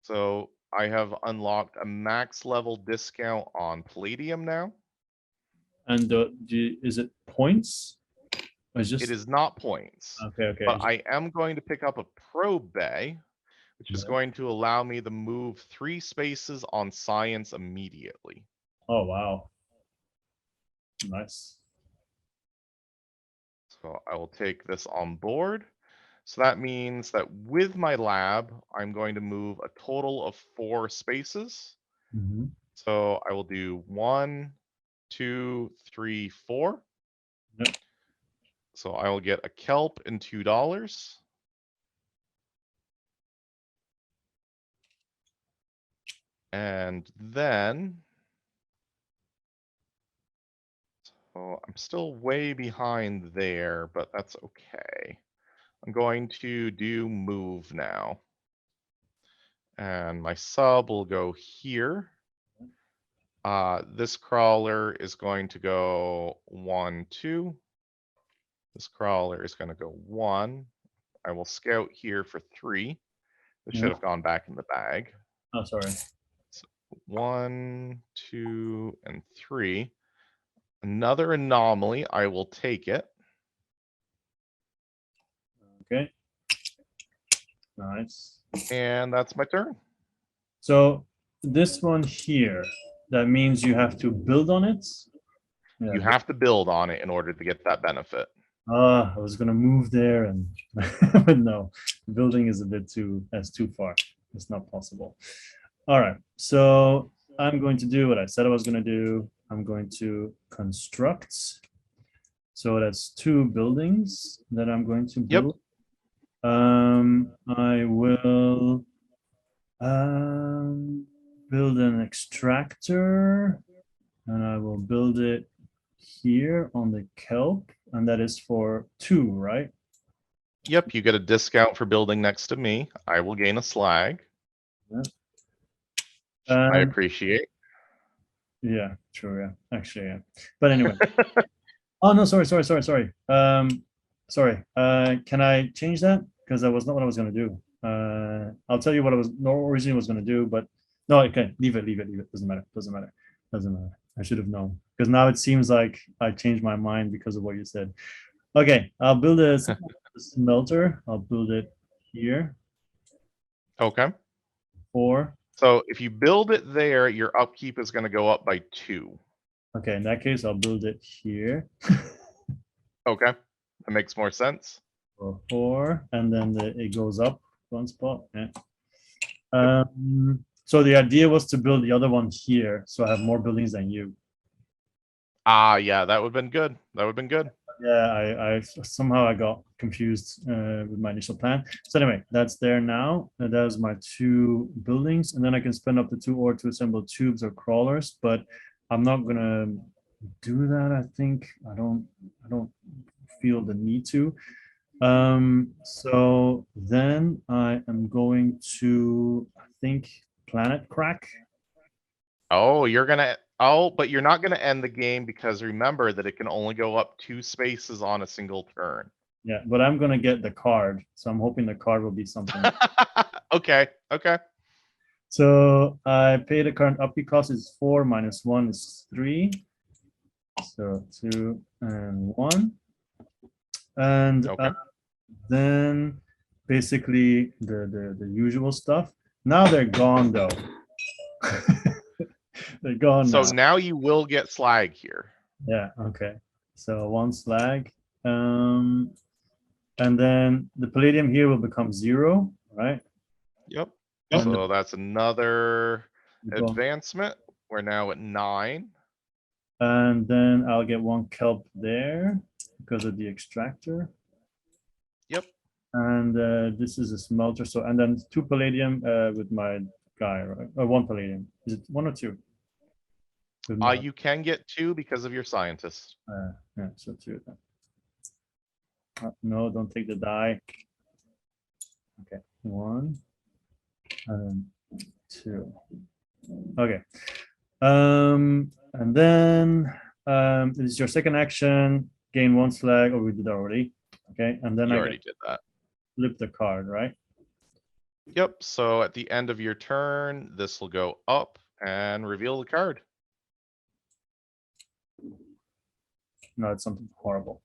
So I have unlocked a max level discount on palladium now. And is it points? Or it's just It is not points, okay. but I am going to pick up a probe bay, which is Yeah. going to allow me to move 3 spaces on science immediately. Oh wow. Nice. So I will take this on board. So that means that with my lab, I'm going to move a total of 4 spaces. Mm-hmm. So I will do 1, 2, 3, 4. Yep. So I will get a kelp and $2. And then, so I'm still way behind there, but that's okay. I'm going to do move now. And my sub will go here. This crawler is going to go 1, 2. This crawler is going to go 1. I will scout here for 3. This should Yeah. have gone back in the bag. Oh, sorry. So 1, 2, and 3. Another anomaly. I will take it. Okay. Nice. And that's my turn. So this one here, that means you have to build on it. Yeah. You have to build on it in order to get that benefit. I was gonna move there, and but no, building is a bit too far. It's not possible. All right, so I'm going to do what I said I was gonna do. I'm going to construct. So that's 2 buildings that I'm going to build. I will build an extractor, and I will build it here on the kelp, and that is for 2, right? Yep, you get a discount for building next to me. I will gain a slag. Yeah. I appreciate. Yeah, true. Yeah, actually, yeah. But anyway. Oh no, sorry. Sorry. Can I change that? Because that was not what I was gonna do. I'll tell you what I was originally was gonna do, but no, okay, leave it. Doesn't matter. I should have known. Because now it seems like I changed my mind because of what you said. Okay, I'll build a smelter. I'll build it here. Okay. 4. So if you build it there, your upkeep is going to go up by 2. Okay, in that case, I'll build it here. Okay, that makes more sense. For 4, and then it goes up 1 spot. Yeah. So the idea was to build the other one here, so I have more buildings than you. Ah, yeah, that would have been good. That would have been good. Yeah, I somehow I got confused with my initial plan. So anyway, that's there now. And that's my 2 buildings, and then I can spend up to 2 ore to assemble tubes or crawlers. But I'm not gonna do that. I think I don't feel the need to. So then I am going to, I think, Planet Crack. Oh, you're gonna. Oh, but you're not gonna end the game because remember that it can only go up 2 spaces on a single turn. Yeah, but I'm gonna get the card, so I'm hoping the card will be something. Okay. Okay. So I pay the current upkeep cost is 4 minus 1 is 3. So 2 and 1. And Okay. then basically the usual stuff. Now they're gone though. They're gone So now. now you will get slag here. Yeah, okay. So 1 slag. And then the palladium here will become 0, right? Yep. And So that's another go- advancement. We're now at 9. and then I'll get 1 kelp there because of the extractor. Yep. And this is a smelter. So, and then 2 palladium with my guy, right? 1 palladium. Is it 1 or 2? With my, You can get 2 because of your scientist. yeah, so 2 then. No, don't take the die. Okay, 1 and 2. Okay. And then this is your second action. Gain 1 slag. Oh, we did that already. Okay, and then You I already get did that. flip the card, right? Yep. So at the end of your turn, this will go up and reveal the card. No, it's something horrible.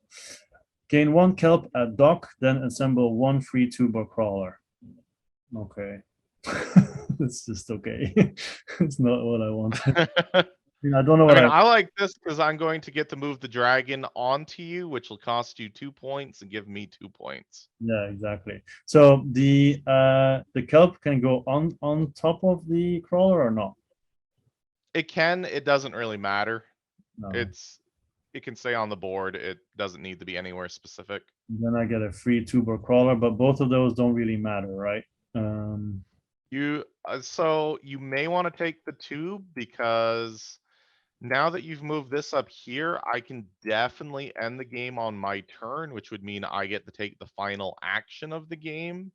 Gain 1 kelp at dock, then assemble 1 free tuber crawler. Okay. It's just okay. It's not what I wanted. I don't know I what mean, I. I like this because I'm going to get to move the dragon onto you, which will cost you 2 points and give me 2 points. Yeah, exactly. So the kelp can go on top of the crawler or not? It can. It doesn't really matter. No. It can stay on the board. It doesn't need to be anywhere specific. Then I get a free tuber crawler, but both of those don't really matter, right? So you may want to take the tube because now that you've moved this up here, I can definitely end the game on my turn, which would mean I get to take the final action of the game.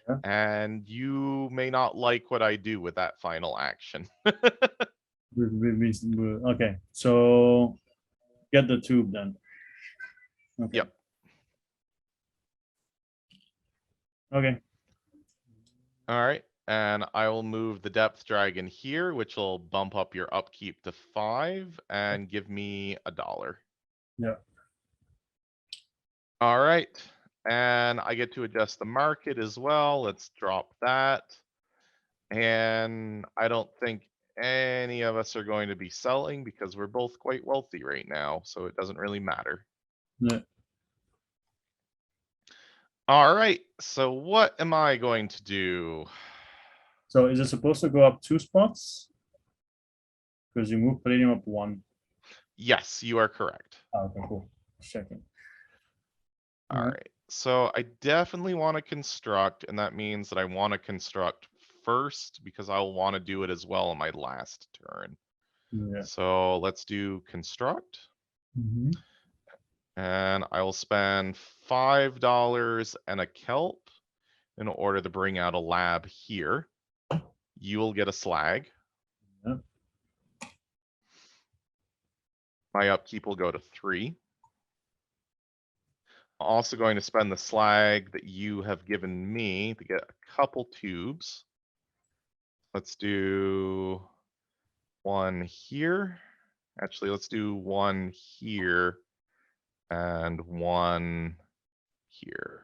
Yeah. And you may not like what I do with that final action. Okay, so get the tube then. Okay. Yep. Okay. All right. And I will move the depth dragon here, which will bump up your upkeep to 5 and give me $1. Yeah. All right. And I get to adjust the market as well. Let's drop that. And I don't think any of us are going to be selling because we're both quite wealthy right now. So it doesn't really matter. Yeah. All right. So what am I going to do? So is it supposed to go up 2 spots? Because you move palladium up 1. Yes, you are correct. Oh, okay, cool. Checking. All right. So I definitely want to construct, and that means that I want to construct first because I'll want to do it as well on my last turn. Yeah. So let's do construct. Mhm. And I will spend $5 and a kelp in order to bring out a lab here. You will get a slag. Yeah. My upkeep will go to 3. I'm also going to spend the slag that you have given me to get a couple tubes. Let's do 1 here. Actually, let's do 1 here and 1 here.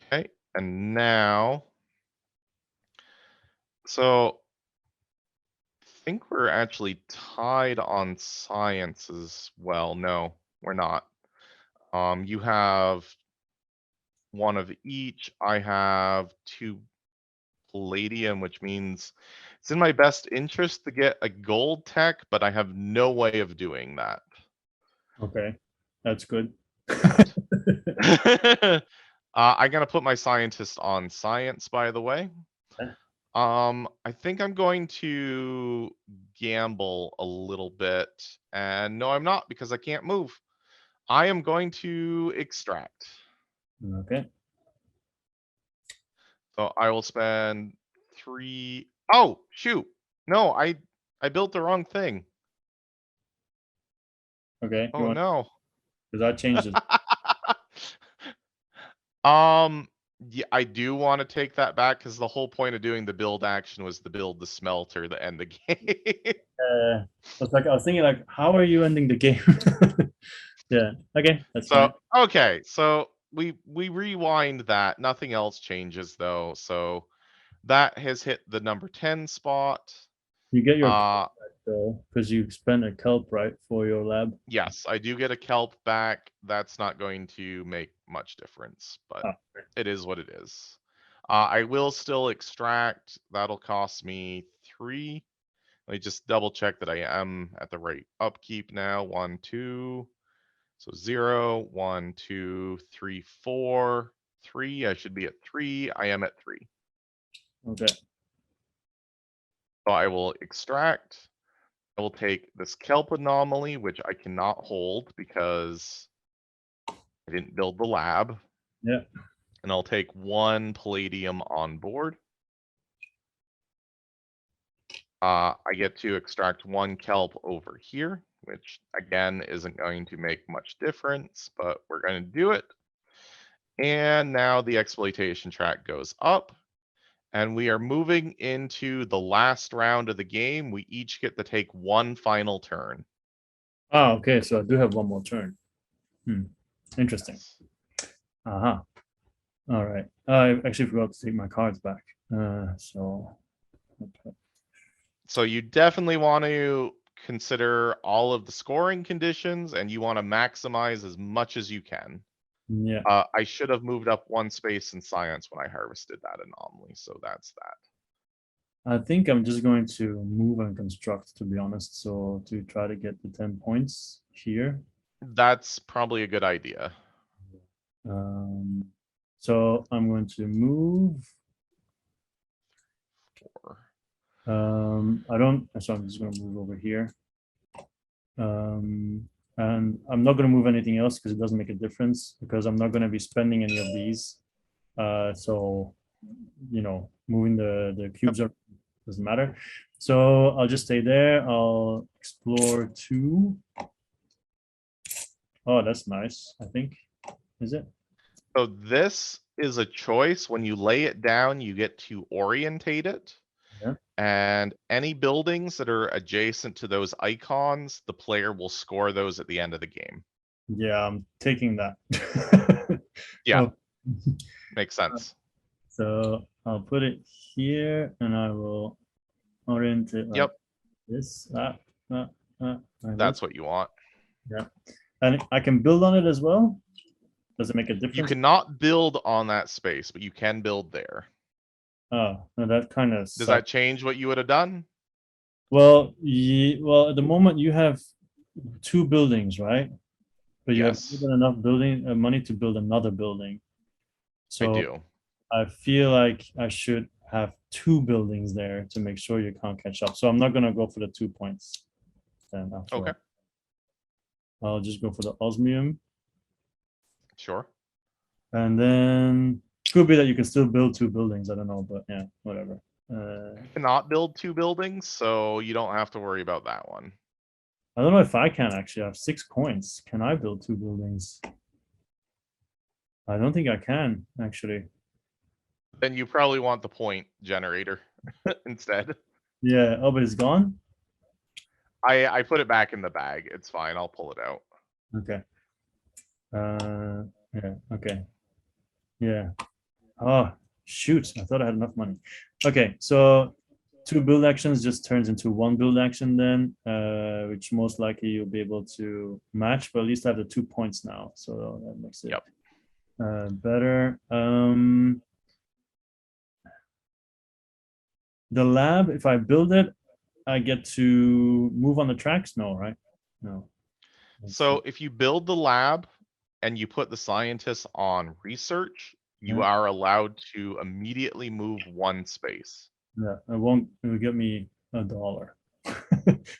Okay, and now So I think we're actually tied on science as well. No, we're not. You have one of each. I have 2 palladium, which means it's in my best interest to get a gold tech, but I have no way of doing that. Okay, that's good. Bad. I'm gonna put my scientist on science, by the way. Okay. I think I'm going to gamble a little bit, and no, I'm not because I can't move. I am going to extract. Okay. So I will spend 3. Oh, shoot. No, I built the wrong thing. Okay. You Oh want, no. because I changed it. Yeah, I do want to take that back because the whole point of doing the build action was to build the smelter to end the game. I was thinking like, how are you ending the game? Yeah. Okay, that's So fine. okay, so we rewind that. Nothing else changes though. So that has hit the number 10 spot. You get your Uh though, because you spent a kelp, right, for your lab. yes, I do get a kelp back. That's not going to make much difference, but Oh, it is what it is. I will still extract. That'll cost me 3. Let me just double check that I am at the right upkeep now. 1, 2. So 0, 1, 2, 3, 4, 3. I should be at 3. I am at 3. okay. So I will extract. I will take this kelp anomaly, which I cannot hold because I didn't build the lab. Yeah. And I'll take 1 palladium on board. I get to extract 1 kelp over here, which again isn't going to make much difference, but we're going to do it. And now the exploitation track goes up. And we are moving into the last round of the game. We each get to take 1 final turn. Oh, okay. So I do have one more turn. Interesting. Yes. Uh-huh. All right. I actually forgot to take my cards back. So okay. So you definitely want to consider all of the scoring conditions and you want to maximize as much as you can. Yeah. I should have moved up 1 space in science when I harvested that anomaly, so that's that. I think I'm just going to move and construct, to be honest. So to try to get the 10 points here. That's probably a good idea. Um, so I'm going to move. 4. I don't, so I'm just going to move over here. And I'm not going to move anything else because it doesn't make a difference because I'm not going to be spending any of these. So, you know, moving the cubes up doesn't matter. So I'll just stay there. I'll explore 2. Oh, that's nice, I think. Is it? So this is a choice. When you lay it down, you get to orientate it. Yeah. And any buildings that are adjacent to those icons, the player will score those at the end of the game. Yeah, I'm taking that. Yeah, Oh. makes sense. So I'll put it here and I will orient it like Yep, this. Like that's this. what you want. Yeah. And I can build on it as well. Does it make a You difference? cannot build on that space, but you can build there. Oh, no, that kind of Does sucks. that change what you would have done? Well, well, at the moment you have 2 buildings, right? But you have more Yes, than enough building money to build another building. I So do. I feel like I should have 2 buildings there to make sure you can't catch up. So I'm not gonna go for the 2 points. Then after Okay, all, I'll just go for the osmium, sure. and then could be that you can still build 2 buildings. I don't know, but yeah, whatever. Cannot build 2 buildings, so you don't have to worry about that one. I don't know if I can actually. I have 6 coins. Can I build 2 buildings? I don't think I can actually. Then you probably want the point generator instead. Yeah. Oh, but it's gone. I put it back in the bag. It's fine. I'll pull it out. Okay. Yeah. Okay. Yeah. Oh, shoot. I thought I had enough money. Okay. So two build actions just turns into one build action then, which most likely you'll be able to match, but at least I have the 2 points now, so that makes it Yep. better. The lab, if I build it, I get to move on the tracks? No, right? No. So if you build the lab and you put the scientists on research, you Yeah. are allowed to immediately move one space. Yeah, it will get me $1,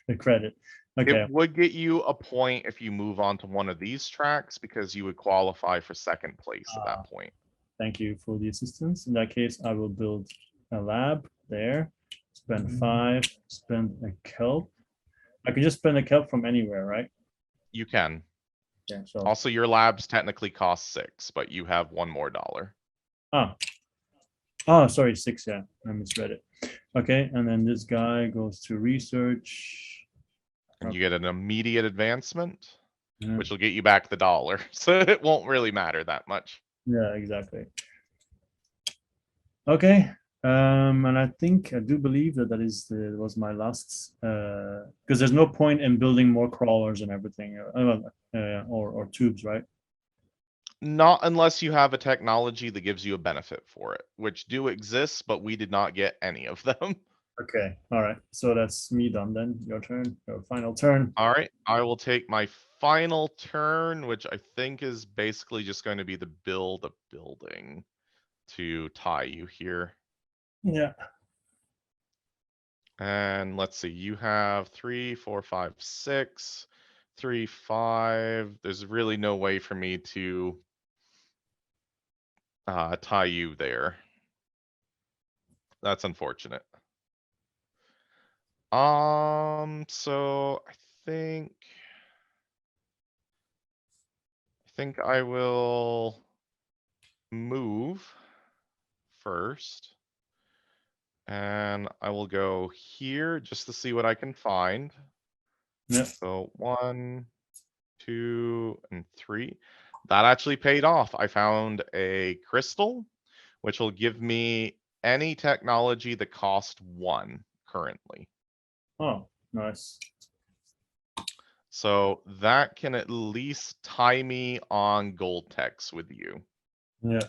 the credit. Okay, It would get you a point if you move on to one of these tracks because you would qualify for second place at that point. thank you for the assistance. In that case, I will build a lab there, spend 5, spend a kelp. I can just spend a kelp from anywhere, right? You can. Yeah, so Also, your labs technically cost 6, but you have $1 more. oh, sorry, 6, yeah, I misread it. Okay, and then this guy goes to research. And you get an immediate advancement, Yeah. which will get you back the $1. So it won't really matter that much. Yeah, exactly. Okay, and I do believe that was my last, because there's no point in building more crawlers and everything, or tubes, right? Not unless you have a technology that gives you a benefit for it, which do exist, but we did not get any of them. Okay, all right. So that's me done then. Your turn, your final turn. All right, I will take my final turn, which I think is basically just going to be the build a building to tie you here. Yeah. And let's see, you have 3, 4, 5, 6, 3, 5. There's really no way for me to tie you there. That's unfortunate. So I think I will move first. And I will go here just to see what I can find. Yeah. So 1, 2, and 3. That actually paid off. I found a crystal, which will give me any technology that cost 1 currently. Oh, nice. So that can at least tie me on gold techs with you. Yeah.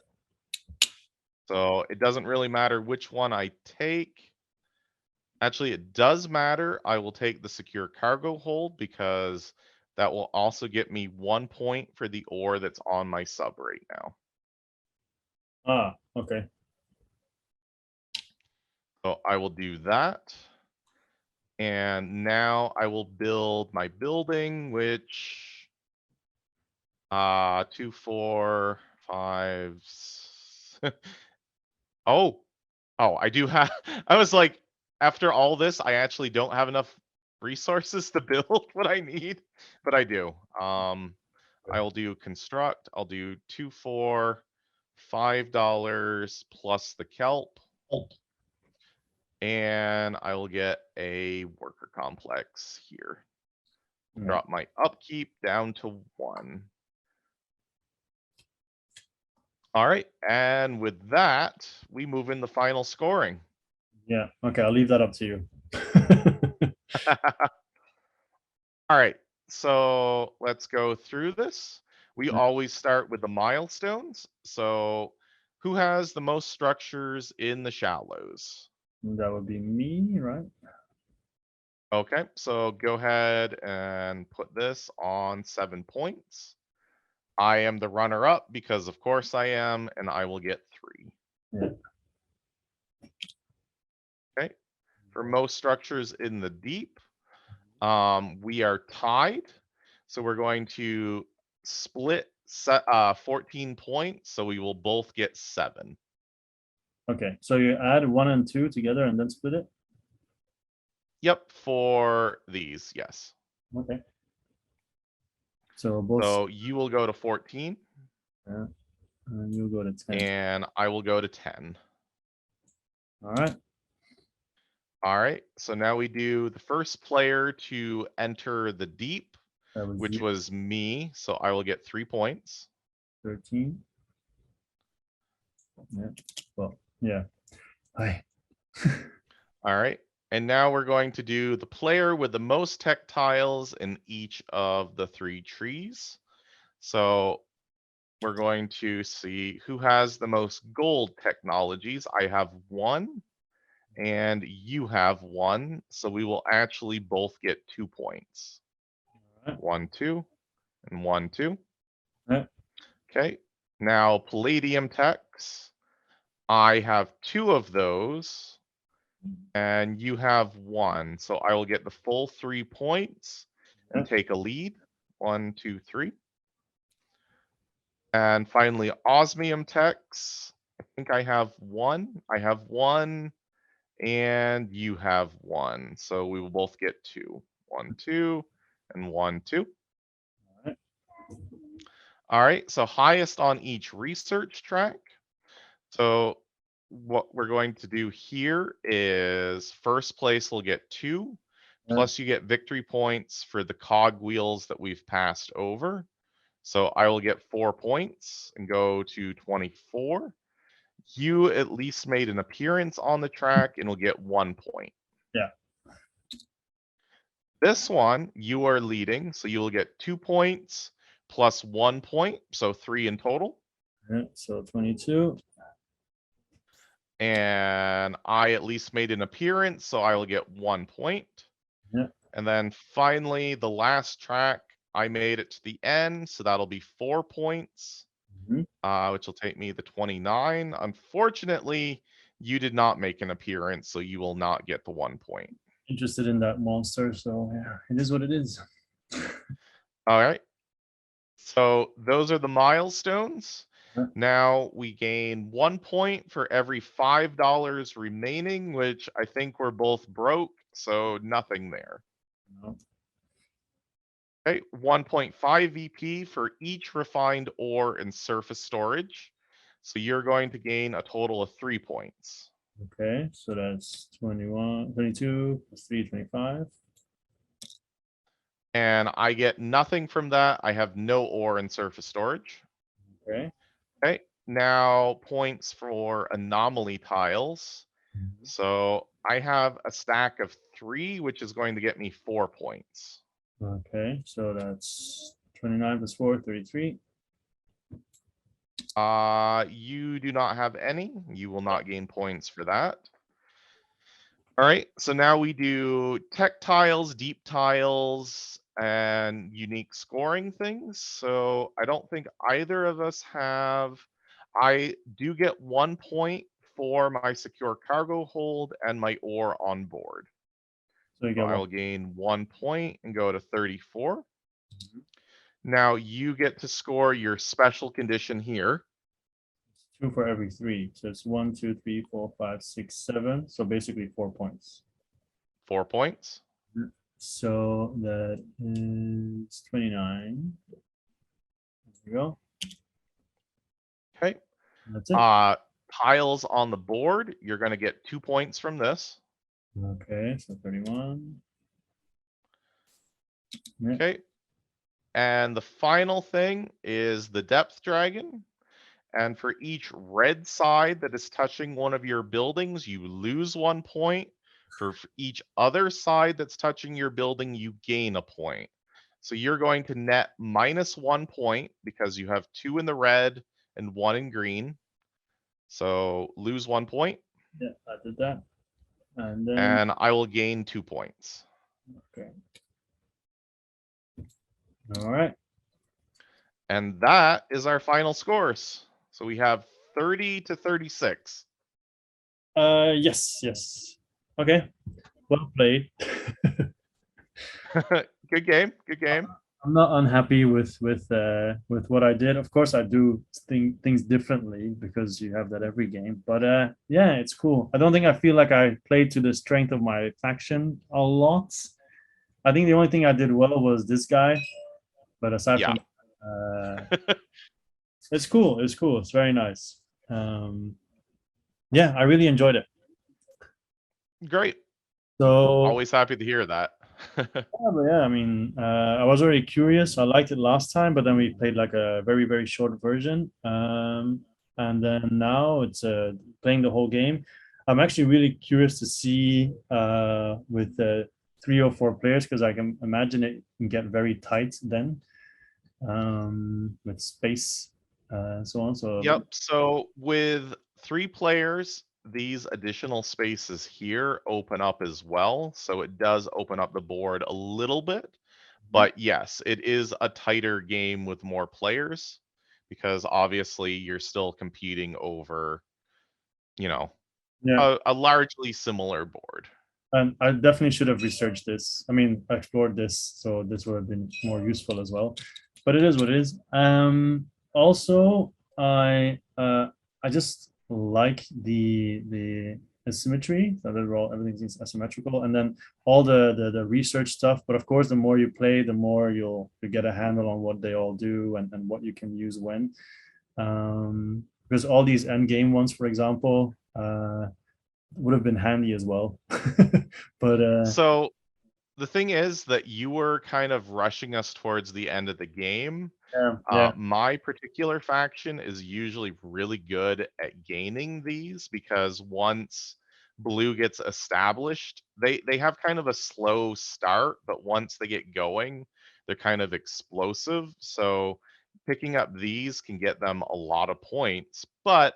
So it doesn't really matter which one I take. Actually, it does matter. I will take the secure cargo hold because that will also get me 1 point for the ore that's on my sub right now. Ah, okay. So I will do that. And now I will build my building, which 2, 4, 5. Oh, I do have. I was like, after all this, I actually don't have enough resources to build what I need, but I do. I will do construct. I'll do 2, 4, $5 plus the kelp, and I will get a worker complex here. Yeah. Drop my upkeep down to 1. All right, and with that, we move in the final scoring. Yeah. Okay, I'll leave that up to you. All right, so let's go through this. We Yeah. always start with the milestones. So who has the most structures in the shallows? That would be me, right? Okay, so go ahead and put this on 7 points. I am the runner up because of course I am, and I will get 3. Yeah. Okay, for most structures in the deep, we are tied. So we're going to split 14 points. So we will both get 7. Okay, so you add 1 and 2 together and then split it? Yep, for these, yes. Okay. So both. So you will go to 14. Yeah. And you'll go to 10. And I will go to 10. All right. All right. So now we do the first player to enter the deep, which you. was me. So I will get 3 points. 13. Yeah. Well, yeah. Hi. All right. And now we're going to do the player with the most tech tiles in each of the 3 trees. So we're going to see who has the most gold technologies. I have 1 and you have 1. So we will actually both get 2 points. Alright. 1, 2, and 1, 2. Yeah. Okay. Now palladium techs. I have 2 of those and you have 1. So I will get the full 3 points and Yeah. take a lead. 1, 2, 3. And finally, osmium techs. I think I have 1. I have 1 and you have 1. So we will both get 2. 1, 2, and 1, 2. Alright. All right. So highest on each research track. So what we're going to do here is first place will get 2, Yeah. plus you get victory points for the cog wheels that we've passed over. So I will get 4 points and go to 24. You at least made an appearance on the track and will get 1 point. Yeah. This one, you are leading, so you will get 2 points plus 1 point, so 3 in total. Yeah. So 22. And I at least made an appearance, so I will get 1 point. Yeah. And then finally, the last track, I made it to the end, so that'll be 4 points, Mhm. which will take me to 29. Unfortunately, you did not make an appearance, so you will not get the 1 point. Interested in that monster, so yeah, it is what it is. All right. So those are the milestones. Yeah. Now we gain 1 point for every $5 remaining, which I think we're both broke, so nothing there. No. Okay, 1.5 VP for each refined ore and surface storage. So you're going to gain a total of 3 points. Okay, so that's 21, 22 plus 3, 25. And I get nothing from that. I have no ore and surface storage. Okay. Okay, now points for anomaly tiles. Mhm. So I have a stack of 3, which is going to get me 4 points. Okay, so that's 29 plus 4, 33. You do not have any. You will not gain points for that. All right, so now we do tech tiles, deep tiles, and unique scoring things. So I don't think either of us have. I do get 1 point for my secure cargo hold and my ore on board. So you So get I one. will gain 1 point and go to 34. Mhm. Now you get to score your special condition here. It's 2 for every 3. So it's 1, 2, 3, 4, 5, 6, 7. So basically 4 points. 4 points. So that is 29. There you go. Okay. That's it. Tiles on the board. You're going to get 2 points from this. Okay, so 31. Yeah. Okay. And the final thing is the depth dragon. And for each red side that is touching one of your buildings, you lose 1 point. For each other side that's touching your building, you gain a point. So you're going to net minus 1 point because you have 2 in the red and 1 in green. So lose 1 point. Yeah, I did that. And then, And I will gain 2 points. okay. All right. And that is our final scores. So we have 30 to 36. Yes, yes. Okay. Well played. Good game. Good game. I'm not unhappy with what I did. Of course, I do things differently because you have that every game. But yeah, it's cool. I don't think I feel like I played to the strength of my faction a lot. I think the only thing I did well was this guy. But aside Yeah. from, it's cool. It's cool. It's very nice. Yeah, I really enjoyed it. Great. So Always happy to hear that. yeah, I mean, I was already curious. I liked it last time, but then we played like a very, very short version. And then now it's playing the whole game. I'm actually really curious to see with the 3 or 4 players, because I can imagine it can get very tight then with space and so on. So Yep. So with 3 players, these additional spaces here open up as well. So it does open up the board a little bit. But yes, it is a tighter game with more players because obviously you're still competing over, you know, yeah, a largely similar board. and I definitely should have researched this. I mean, explored this, so this would have been more useful as well. But it is what it is. Also, I just like the asymmetry. So that everything's asymmetrical, and then all the research stuff. But of course, the more you play, the more you get a handle on what they all do and what you can use when. Because all these end game ones, for example, would have been handy as well. But So the thing is that you were kind of rushing us towards the end of the game. yeah, yeah, My particular faction is usually really good at gaining these because once blue gets established, they have kind of a slow start, but once they get going, they're kind of explosive. So picking up these can get them a lot of points, but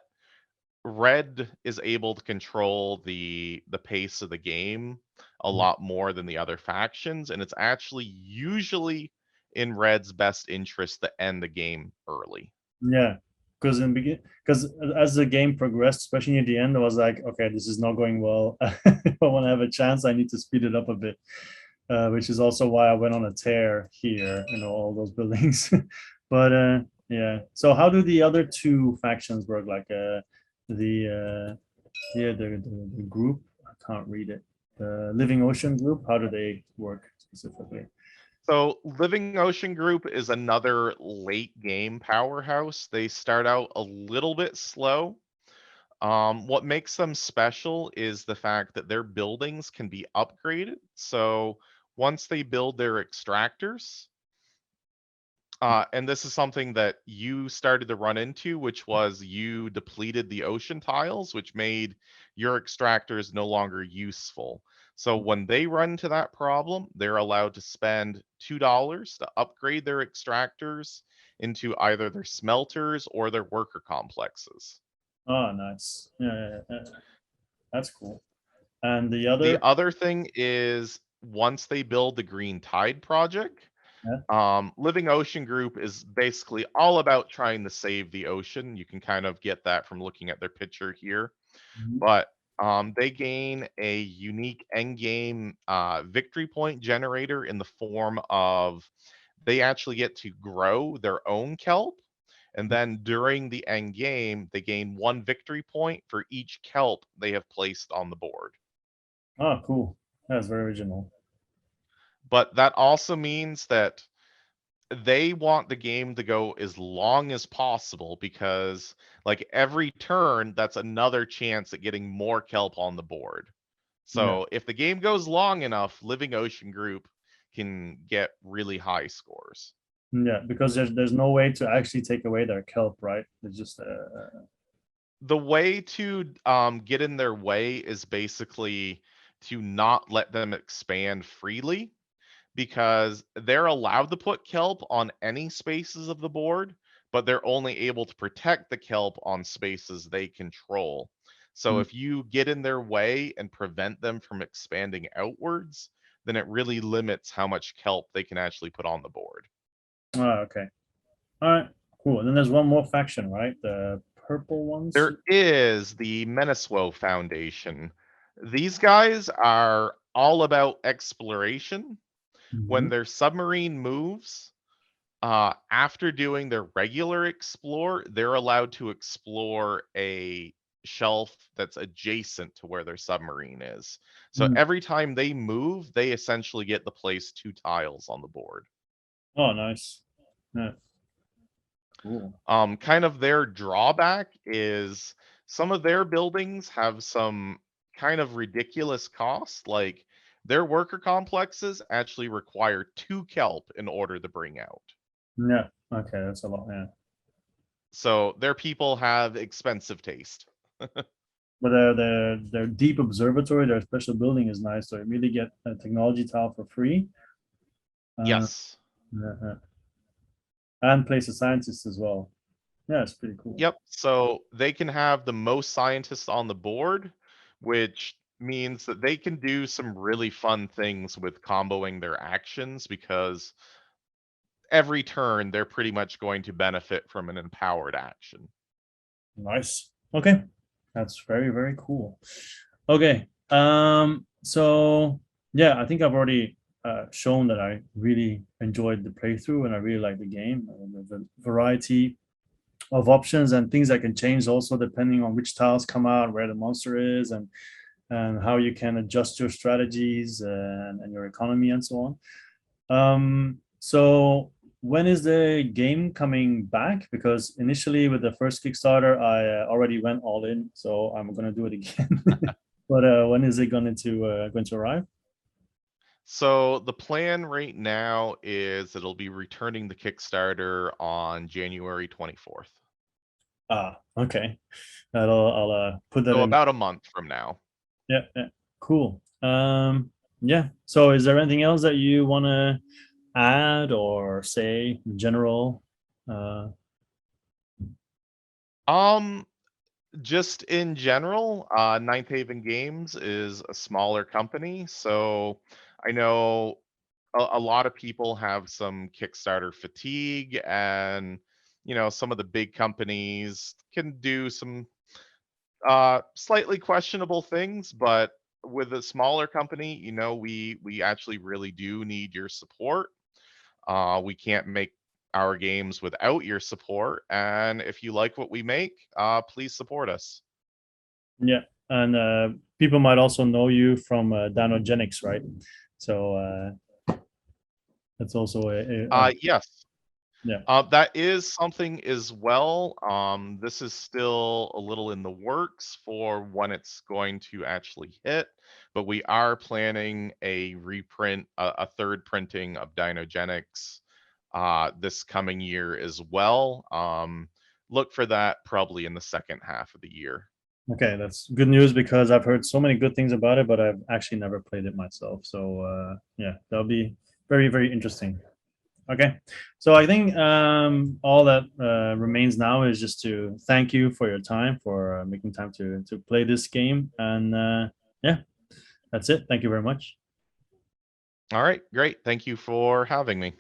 red is able to control the pace of the game a lot more than the other factions, and it's actually usually in red's best interest to end the game early. yeah. Because in begin, because as the game progressed, especially at the end, I was like, okay, this is not going well. If I want to have a chance, I need to speed it up a bit. Which is also why I went on a tear here, all those buildings. But yeah. So how do the other 2 factions work? Like the yeah, the group. I can't read it. The Living Ocean group. How do they work specifically? So Living Ocean Group is another late game powerhouse. They start out a little bit slow. What makes them special is the fact that their buildings can be upgraded. So once they build their extractors, and this is something that you started to run into, which was you depleted the ocean tiles, which made your extractors no longer useful. So when they run into that problem, they're allowed to spend $2 to upgrade their extractors into either their smelters or their worker complexes. Oh, nice. Yeah, that's cool. And the The other, other thing is once they build the Green Tide project, yeah. Living Ocean Group is basically all about trying to save the ocean. You can kind of get that from looking at their picture here. Mhm. But they gain a unique endgame victory point generator in the form of they actually get to grow their own kelp. And then during the end game, they gain 1 victory point for each kelp they have placed on the board. Oh, cool. That's very original. But that also means that they want the game to go as long as possible because like every turn that's another chance at getting more kelp on the board. Yeah, So if the game goes long enough, Living Ocean Group can get really high scores. yeah. Because there's no way to actually take away their kelp, right? It's just The way to get in their way is basically to not let them expand freely because they're allowed to put kelp on any spaces of the board, but they're only able to protect the kelp on spaces they control. So if you get in their way and prevent them from expanding outwards, then it really limits how much kelp they can actually put on the board. okay. All right, cool. And then there's one more faction, right? The purple ones. There is the Meneswo Foundation. These guys are all about exploration. When Mhm. their submarine moves, after doing their regular explore, they're allowed to explore a shelf that's adjacent to where their submarine is. So Mhm. every time they move, they essentially get to place 2 tiles on the board. Oh, nice. Yeah, cool. Kind of their drawback is some of their buildings have some kind of ridiculous costs. Like their worker complexes actually require 2 kelp in order to bring out. Yeah. Okay, that's a lot. Yeah. So their people have expensive taste. But their deep observatory, their special building is nice. So you immediately get a technology tile for free. Yes. Uh, and place a scientist as well. Yeah, it's pretty cool. Yep. So they can have the most scientists on the board, which means that they can do some really fun things with comboing their actions because every turn they're pretty much going to benefit from an empowered action. Nice. Okay. That's very, very cool. Okay. So yeah, I think I've already shown that I really enjoyed the playthrough and I really like the game. The variety of options and things that can change also depending on which tiles come out, where the monster is, and how you can adjust your strategies and your economy and so on. So when is the game coming back? Because initially with the first Kickstarter, I already went all in, so I'm gonna do it again. But when is it going to arrive? So the plan right now is it'll be returning the Kickstarter on January 24th. Ah, okay. I'll put that So in. about a month from now. Yeah, yeah, cool. Yeah. So is there anything else that you want to add or say in general? Uh, Um, just in general, Ninth Haven Games is a smaller company, so I know a lot of people have some Kickstarter fatigue, and some of the big companies can do some slightly questionable things, but with a smaller company, we actually really do need your support. We can't make our games without your support, and if you like what we make, please support us. yeah, and people might also know you from Dinogenics, right? So that's also Yes, yeah. that is something as well. This is still a little in the works for when it's going to actually hit, but we are planning a reprint, a third printing of Dinogenics this coming year as well. Look for that probably in the second half of the year. Okay, that's good news because I've heard so many good things about it, but I've actually never played it myself. So yeah, that'll be very, very interesting. Okay, so I think all that remains now is just to thank you for your time, for making time to play this game, and yeah, that's it. Thank you very much. All right, great. Thank you for having me.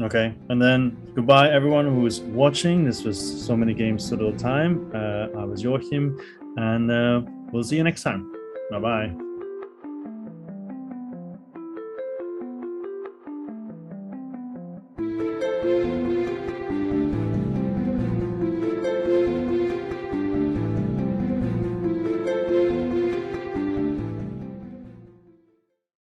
Okay, and then goodbye everyone who's watching. This was So Many Games So Little Time. I was Joachim, and we'll see you next time. Bye bye.